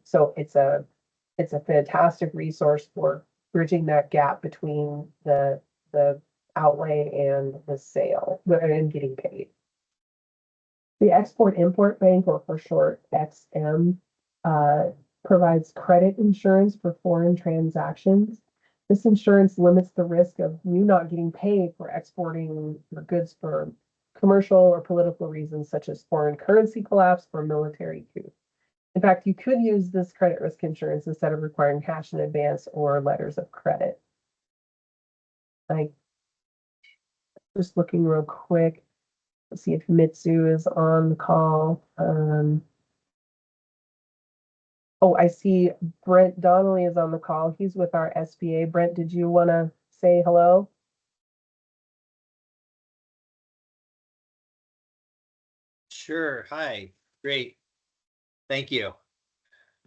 So it's a fantastic resource for bridging that gap between the outlay and the sale and getting paid. The Export-Import Bank, or for short, EXIM, provides credit insurance for foreign transactions. This insurance limits the risk of you not getting paid for exporting your goods for commercial or political reasons, such as foreign currency collapse or military coup. In fact, you could use this credit risk insurance instead of requiring cash in advance or letters of credit. Just looking real quick. Let's see if Mitsu is on the call. Oh, I see Brent Donnelly is on the call. He's with our SBA. Brent, did you want to say hello? Sure. Hi. Great. Thank you.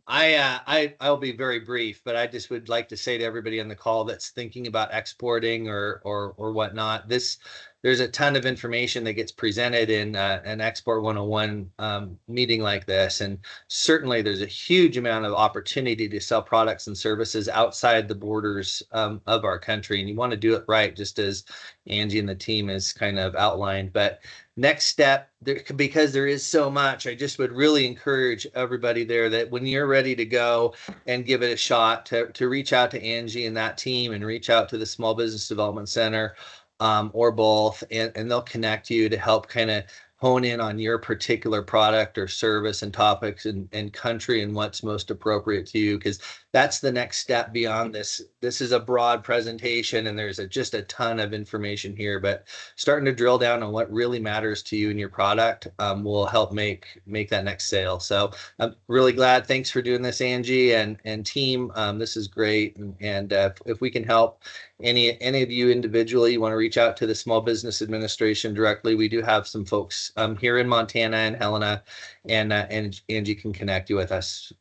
I'll be very brief, but I just would like to say to everybody on the call that's thinking about exporting or whatnot, there's a ton of information that gets presented in an Export 101 meeting like this, and certainly there's a huge amount of opportunity to sell products and services outside the borders of our country, and you want to do it right, just as Angie and the team has kind of outlined. But next step, because there is so much, I just would really encourage everybody there that when you're ready to go and give it a shot, to reach out to Angie and that team, and reach out to the Small Business Development Center, or both, and they'll connect you to help kind of hone in on your particular product or service and topics and country and what's most appropriate to you, because that's the next step beyond this. This is a broad presentation and there's just a ton of information here, but starting to drill down on what really matters to you and your product will help make that next sale. So I'm really glad. Thanks for doing this, Angie and team. This is great. And if we can help any of you individually, you want to reach out to the Small Business Administration directly. We do have some folks here in Montana and Helena, and Angie can connect you with us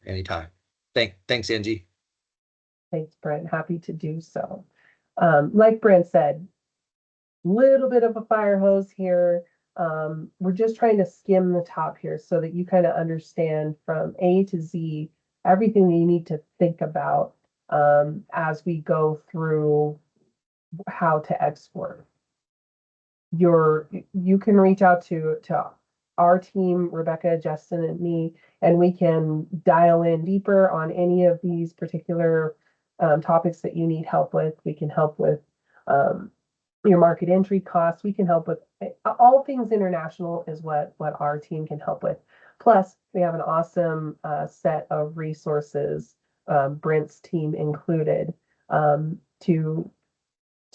anytime. Thanks, Angie. Thanks, Brent. Happy to do so. Like Brent said, little bit of a fire hose here. We're just trying to skim the top here so that you kind of understand from A to Z everything that you need to think about as we go through how to export. You can reach out to our team, Rebecca, Justin, and me, and we can dial in deeper on any of these particular topics that you need help with. We can help with your market entry costs. We can help with all things international is what our team can help with. Plus, we have an awesome set of resources, Brent's team included, to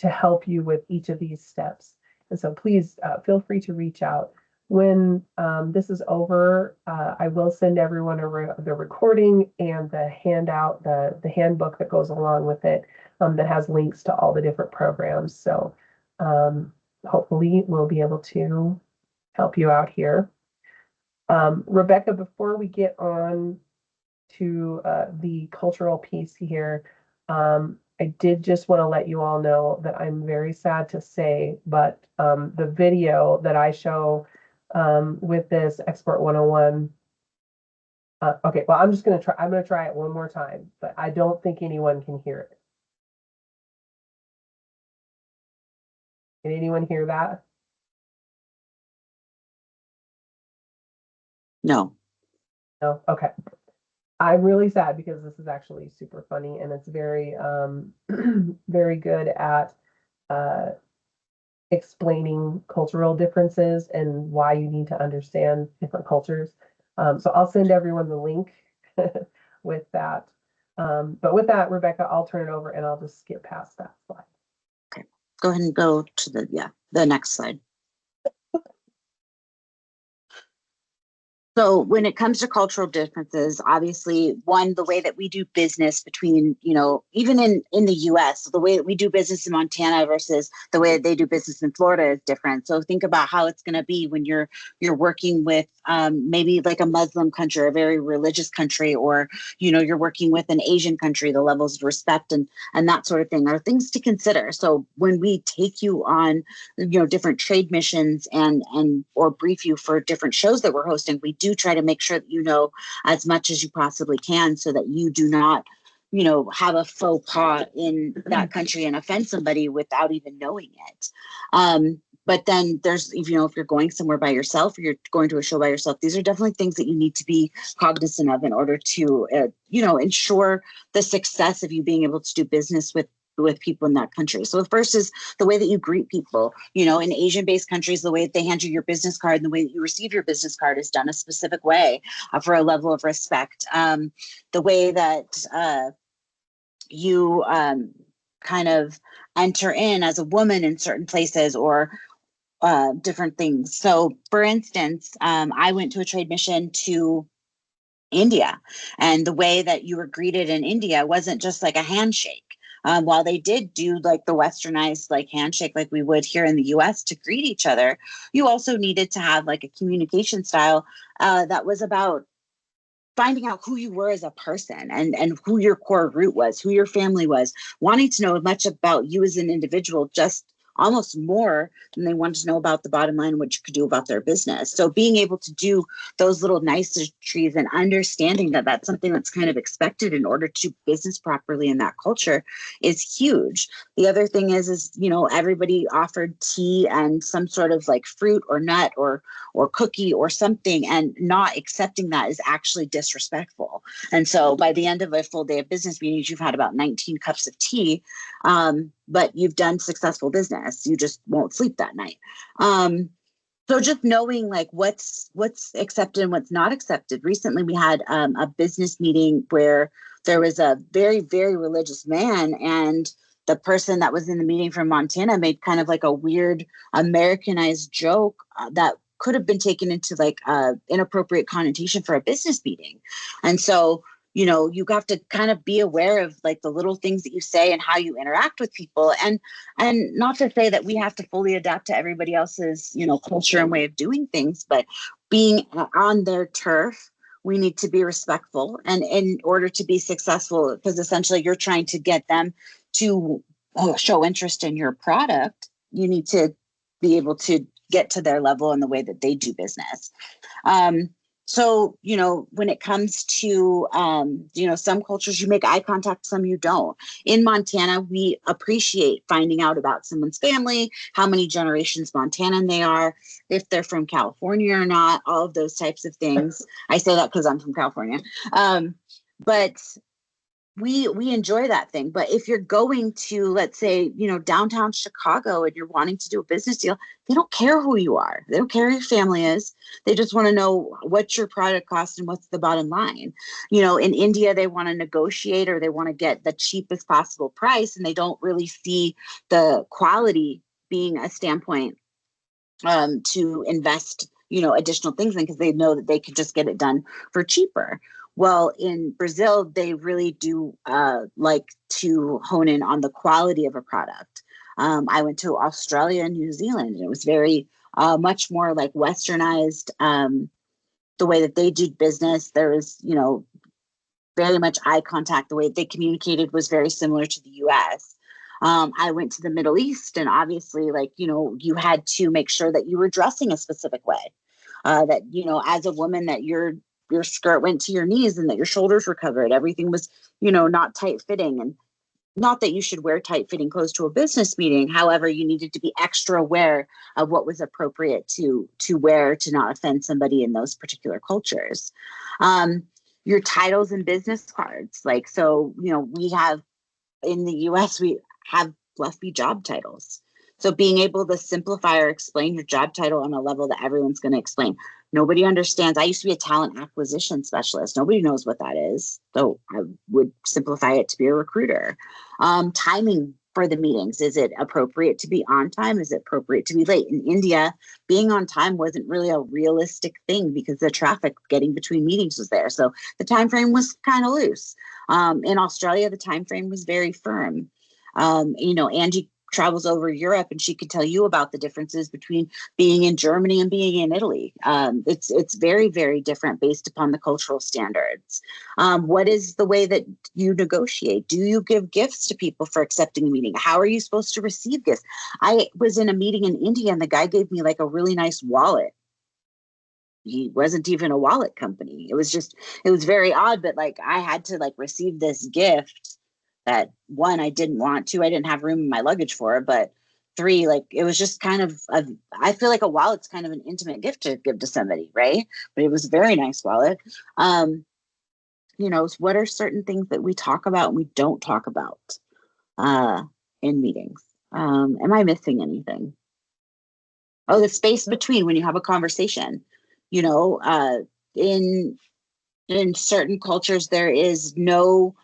help you with each of these steps. And so please feel free to reach out. When this is over, I will send everyone the recording and the handout, the handbook that goes along with it, that has links to all the different programs. So hopefully we'll be able to help you out here. Rebecca, before we get on to the cultural piece here, I did just want to let you all know that I'm very sad to say, but the video that I show with this Export 101. Okay, well, I'm going to try it one more time, but I don't think anyone can hear it. Can anyone hear that? No. No? Okay. I'm really sad because this is actually super funny and it's very, very good at explaining cultural differences and why you need to understand different cultures. So I'll send everyone the link with that. But with that, Rebecca, I'll turn it over and I'll just skip past that slide. Okay, go ahead and go to the next slide. So when it comes to cultural differences, obviously, one, the way that we do business between, even in the US, the way that we do business in Montana versus the way that they do business in Florida is different. So think about how it's going to be when you're working with maybe like a Muslim country, a very religious country, or, you're working with an Asian country, the levels of respect and that sort of thing are things to consider. So when we take you on, different trade missions and or brief you for different shows that we're hosting, we do try to make sure that you know as much as you possibly can so that you do not have a faux pas in that country and offend somebody without even knowing it. But then there's, if you're going somewhere by yourself or you're going to a show by yourself, these are definitely things that you need to be cognizant of in order to ensure the success of you being able to do business with people in that country. So the first is the way that you greet people. In Asian-based countries, the way that they hand you your business card and the way that you receive your business card is done a specific way for a level of respect. The way that you kind of enter in as a woman in certain places or different things. So for instance, I went to a trade mission to India, and the way that you were greeted in India wasn't just like a handshake. While they did do like the westernized like handshake like we would here in the US to greet each other, you also needed to have like a communication style that was about finding out who you were as a person and who your core root was, who your family was, wanting to know much about you as an individual, just almost more than they wanted to know about the bottom line, what you could do about their business. So being able to do those little niceties and understanding that that's something that's kind of expected in order to do business properly in that culture is huge. The other thing is, everybody offered tea and some sort of like fruit or nut or cookie or something, and not accepting that is actually disrespectful. And so by the end of a full day of business meetings, you've had about 19 cups of tea, but you've done successful business. You just won't sleep that night. So just knowing like what's accepted and what's not accepted. Recently, we had a business meeting where there was a very, very religious man, and the person that was in the meeting from Montana made kind of like a weird Americanized joke that could have been taken into like inappropriate connotation for a business meeting. And so, you have to kind of be aware of like the little things that you say and how you interact with people. And not to say that we have to fully adapt to everybody else's, culture and way of doing things, but being on their turf, we need to be respectful. And in order to be successful, because essentially you're trying to get them to show interest in your product, you need to be able to get to their level in the way that they do business. So, when it comes to, some cultures, you make eye contact, some you don't. In Montana, we appreciate finding out about someone's family, how many generations Montanan they are, if they're from California or not, all of those types of things. I say that because I'm from California. But we enjoy that thing. But if you're going to, let's say, downtown Chicago and you're wanting to do a business deal, they don't care who you are. They don't care who your family is. They just want to know what's your product cost and what's the bottom line. In India, they want to negotiate or they want to get the cheapest possible price, and they don't really see the quality being a standpoint to invest, additional things in, because they know that they could just get it done for cheaper. Well, in Brazil, they really do like to hone in on the quality of a product. I went to Australia and New Zealand, and it was very much more like westernized. The way that they did business, there was, very much eye contact. The way they communicated was very similar to the US. I went to the Middle East, and obviously, you had to make sure that you were dressing a specific way. That, as a woman, that your skirt went to your knees and that your shoulders were covered. Everything was, not tight fitting. And not that you should wear tight fitting clothes to a business meeting. However, you needed to be extra aware of what was appropriate to wear to not offend somebody in those particular cultures. Your titles and business cards. We have in the US, we have fluffy job titles. So being able to simplify or explain your job title on a level that everyone's going to explain. Nobody understands. I used to be a talent acquisition specialist. Nobody knows what that is. So I would simplify it to be a recruiter. Timing for the meetings. Is it appropriate to be on time? Is it appropriate to be late? In India, being on time wasn't really a realistic thing because the traffic getting between meetings was there. So the time frame was kind of loose. In Australia, the time frame was very firm. Angie travels over Europe, and she could tell you about the differences between being in Germany and being in Italy. It's very, very different based upon the cultural standards. What is the way that you negotiate? Do you give gifts to people for accepting a meeting? How are you supposed to receive gifts? I was in a meeting in India, and the guy gave me like a really nice wallet. He wasn't even a wallet company. It was very odd, but I had to receive this gift that, one, I didn't want to. I didn't have room in my luggage for it, but 3, it was just kind of I feel like a wallet's kind of an intimate gift to give to somebody, right? But it was a very nice wallet. What are certain things that we talk about and we don't talk about in meetings? Am I missing anything? Oh, the space between when you have a conversation. In certain cultures, there is no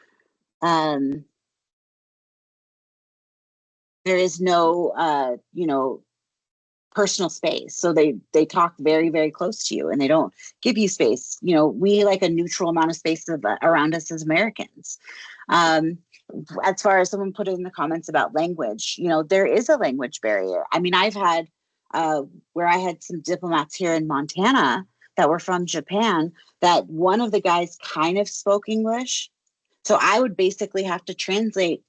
personal space. So they talk very, very close to you, and they don't give you space. We like a neutral amount of space around us as Americans. As far as someone put it in the comments about language, there is a language barrier. I mean, I've had where I had some diplomats here in Montana that were from Japan, that one of the guys kind of spoke English. So I would basically have to translate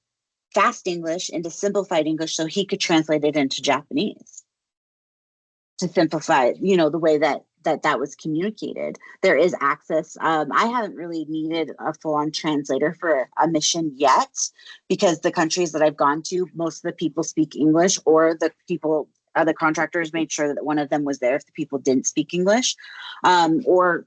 fast English into simplified English so he could translate it into Japanese to simplify, the way that was communicated. There is access. I haven't really needed a full-on translator for a mission yet, because the countries that I've gone to, most of the people speak English, or the contractors made sure that one of them was there if the people didn't speak English. Or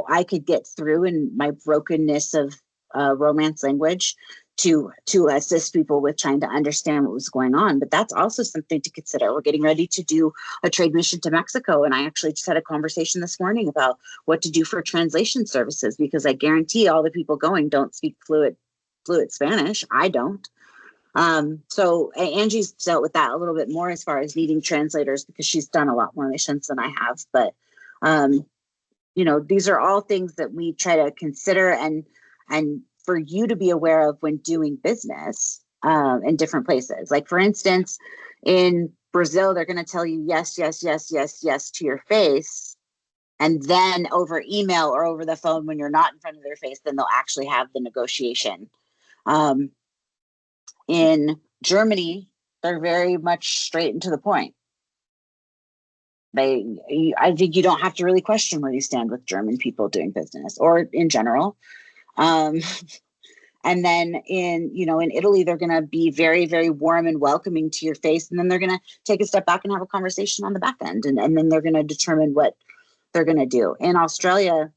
I could get through in my brokenness of Romance language to assist people with trying to understand what was going on. But that's also something to consider. We're getting ready to do a trade mission to Mexico, and I actually just had a conversation this morning about what to do for translation services, because I guarantee all the people going don't speak fluent Spanish. I don't. So Angie's dealt with that a little bit more as far as needing translators, because she's done a lot more missions than I have. But these are all things that we try to consider and for you to be aware of when doing business in different places. Like, for instance, in Brazil, they're going to tell you yes, yes, yes, yes, yes to your face. And then over email or over the phone, when you're not in front of their face, then they'll actually have the negotiation. In Germany, they're very much straight and to the point. I think you don't have to really question where you stand with German people doing business or in general. And then in Italy, they're going to be very, very warm and welcoming to your face. And then they're going to take a step back and have a conversation on the back end. And then they're going to determine what they're going to do. In Australia,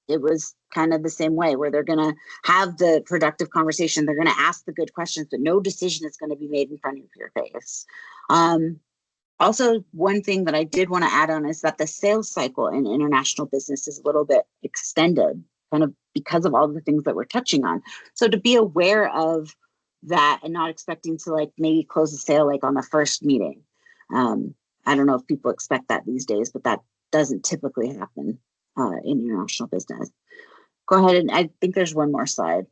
it was kind of the same way, where they're going to have the productive conversation. They're going to ask the good questions, but no decision is going to be made in front of your face. Also, one thing that I did want to add on is that the sales cycle in international business is a little bit extended, kind of because of all the things that we're touching on. So to be aware of that and not expecting to like maybe close a sale like on the first meeting. I don't know if people expect that these days, but that doesn't typically happen in international business. Go ahead, and I think there's one more slide.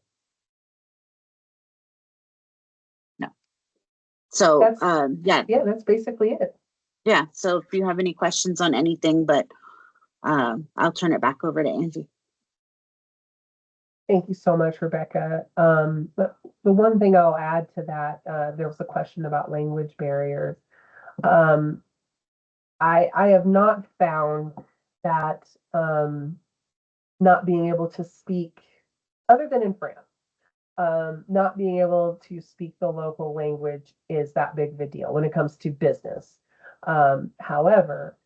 No. So yeah, that's basically it. Yeah. So if you have any questions on anything, but I'll turn it back over to Angie. Thank you so much, Rebecca. But the one thing I'll add to that, there was a question about language barriers. I have not found that not being able to speak, other than in France, not being able to speak the local language is that big of a deal when it comes to business. However,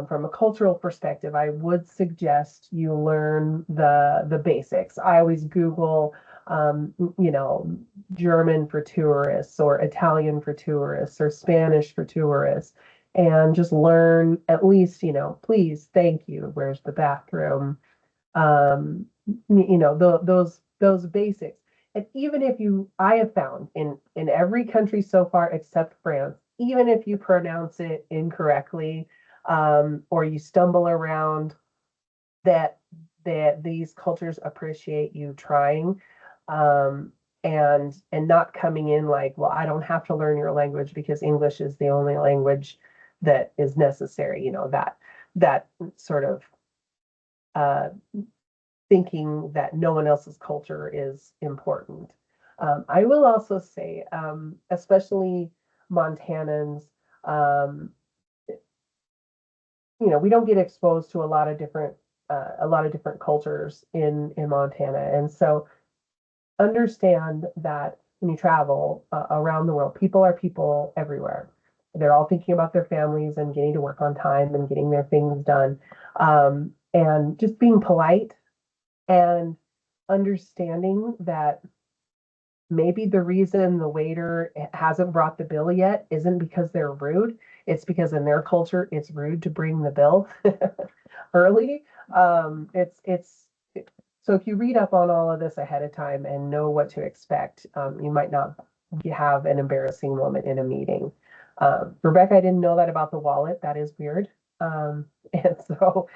from a cultural perspective, I would suggest you learn the basics. I always Google, German for tourists or Italian for tourists or Spanish for tourists, and just learn at least, please, thank you, where's the bathroom? Those basics. And even if I have found in every country so far except France, even if you pronounce it incorrectly, or you stumble around, that these cultures appreciate you trying, and not coming in like, well, I don't have to learn your language because English is the only language that is necessary. That sort of thinking that no one else's culture is important. I will also say, especially Montanans, we don't get exposed to a lot of different cultures in Montana, and so understand that when you travel around the world, people are people everywhere. They're all thinking about their families and getting to work on time and getting their things done, and just being polite and understanding that maybe the reason the waiter hasn't brought the bill yet isn't because they're rude. It's because in their culture, it's rude to bring the bill early. So if you read up on all of this ahead of time and know what to expect, you might not have an embarrassing moment in a meeting. Rebecca, I didn't know that about the wallet. That is weird. And so,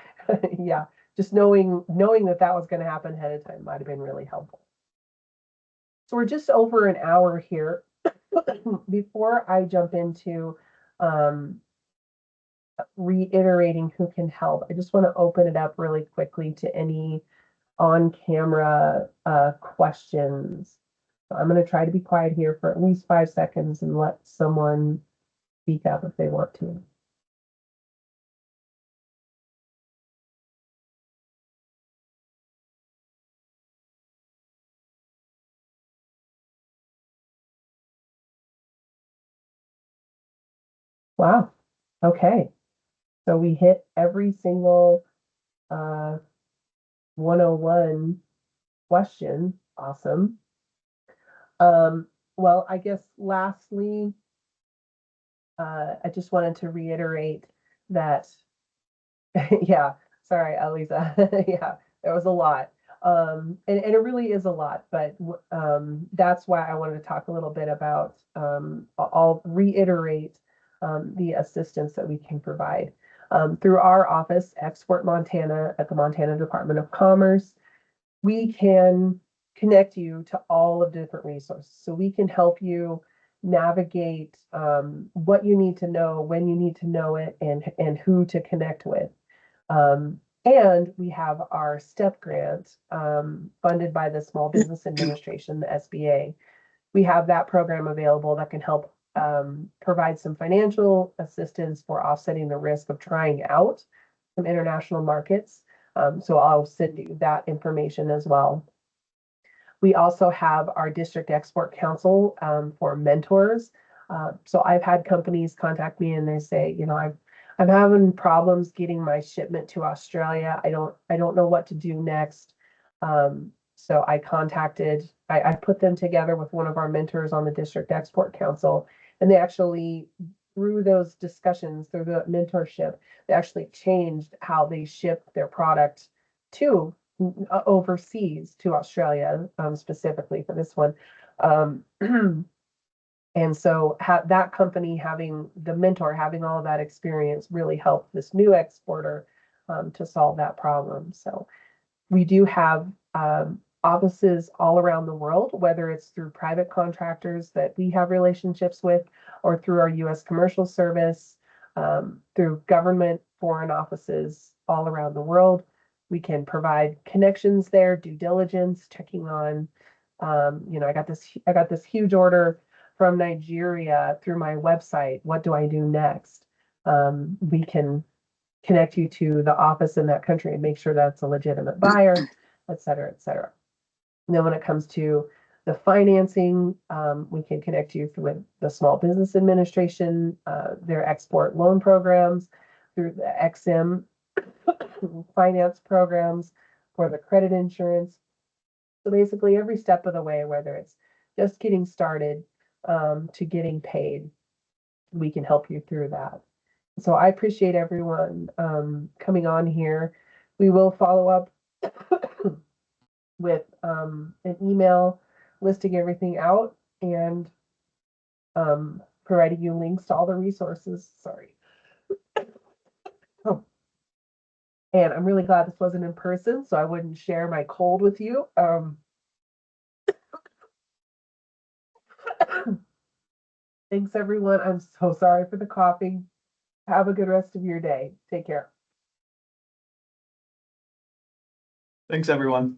yeah, just knowing that was going to happen ahead of time might have been really helpful. So we're just over an hour here. Before I jump into reiterating who can help, I just want to open it up really quickly to any on-camera questions. So I'm going to try to be quiet here for at least 5 seconds and let someone speak up if they want to. Wow. Okay. So we hit every single 101 question. Awesome. Well, I guess lastly, I just wanted to reiterate that, yeah, sorry, Aliza. Yeah, there was a lot. And it really is a lot, but that's why I wanted to talk a little bit about, I'll reiterate the assistance that we can provide. Through our office, Export Montana, at the Montana Department of Commerce, we can connect you to all of the different resources. So we can help you navigate what you need to know, when you need to know it, and who to connect with. And we have our STEP grant funded by the Small Business Administration, the SBA. We have that program available that can help provide some financial assistance for offsetting the risk of trying out some international markets. So I'll send you that information as well. We also have our District Export Council for mentors. So I've had companies contact me and they say, you know, I'm having problems getting my shipment to Australia. I don't know what to do next. So I put them together with one of our mentors on the District Export Council, and they actually, through those discussions, through the mentorship, they actually changed how they ship their product to overseas to Australia, specifically for this one. And so that company having the mentor, having all that experience really helped this new exporter to solve that problem. So we do have offices all around the world, whether it's through private contractors that we have relationships with, or through our U.S. Commercial Service, through government foreign offices all around the world. We can provide connections there, due diligence, checking on, you know, I got this huge order from Nigeria through my website. What do I do next? We can connect you to the office in that country and make sure that's a legitimate buyer, et cetera, et cetera. And then when it comes to the financing, we can connect you with the Small Business Administration, their export loan programs, through the EXIM finance programs, for the credit insurance. So basically every step of the way, whether it's just getting started to getting paid, we can help you through that. So I appreciate everyone coming on here. We will follow up with an email listing everything out and providing you links to all the resources. Sorry. Oh. And I'm really glad this wasn't in person, so I wouldn't share my cold with you. Thanks, everyone. I'm so sorry for the coughing. Have a good rest of your day. Take care. Thanks, everyone.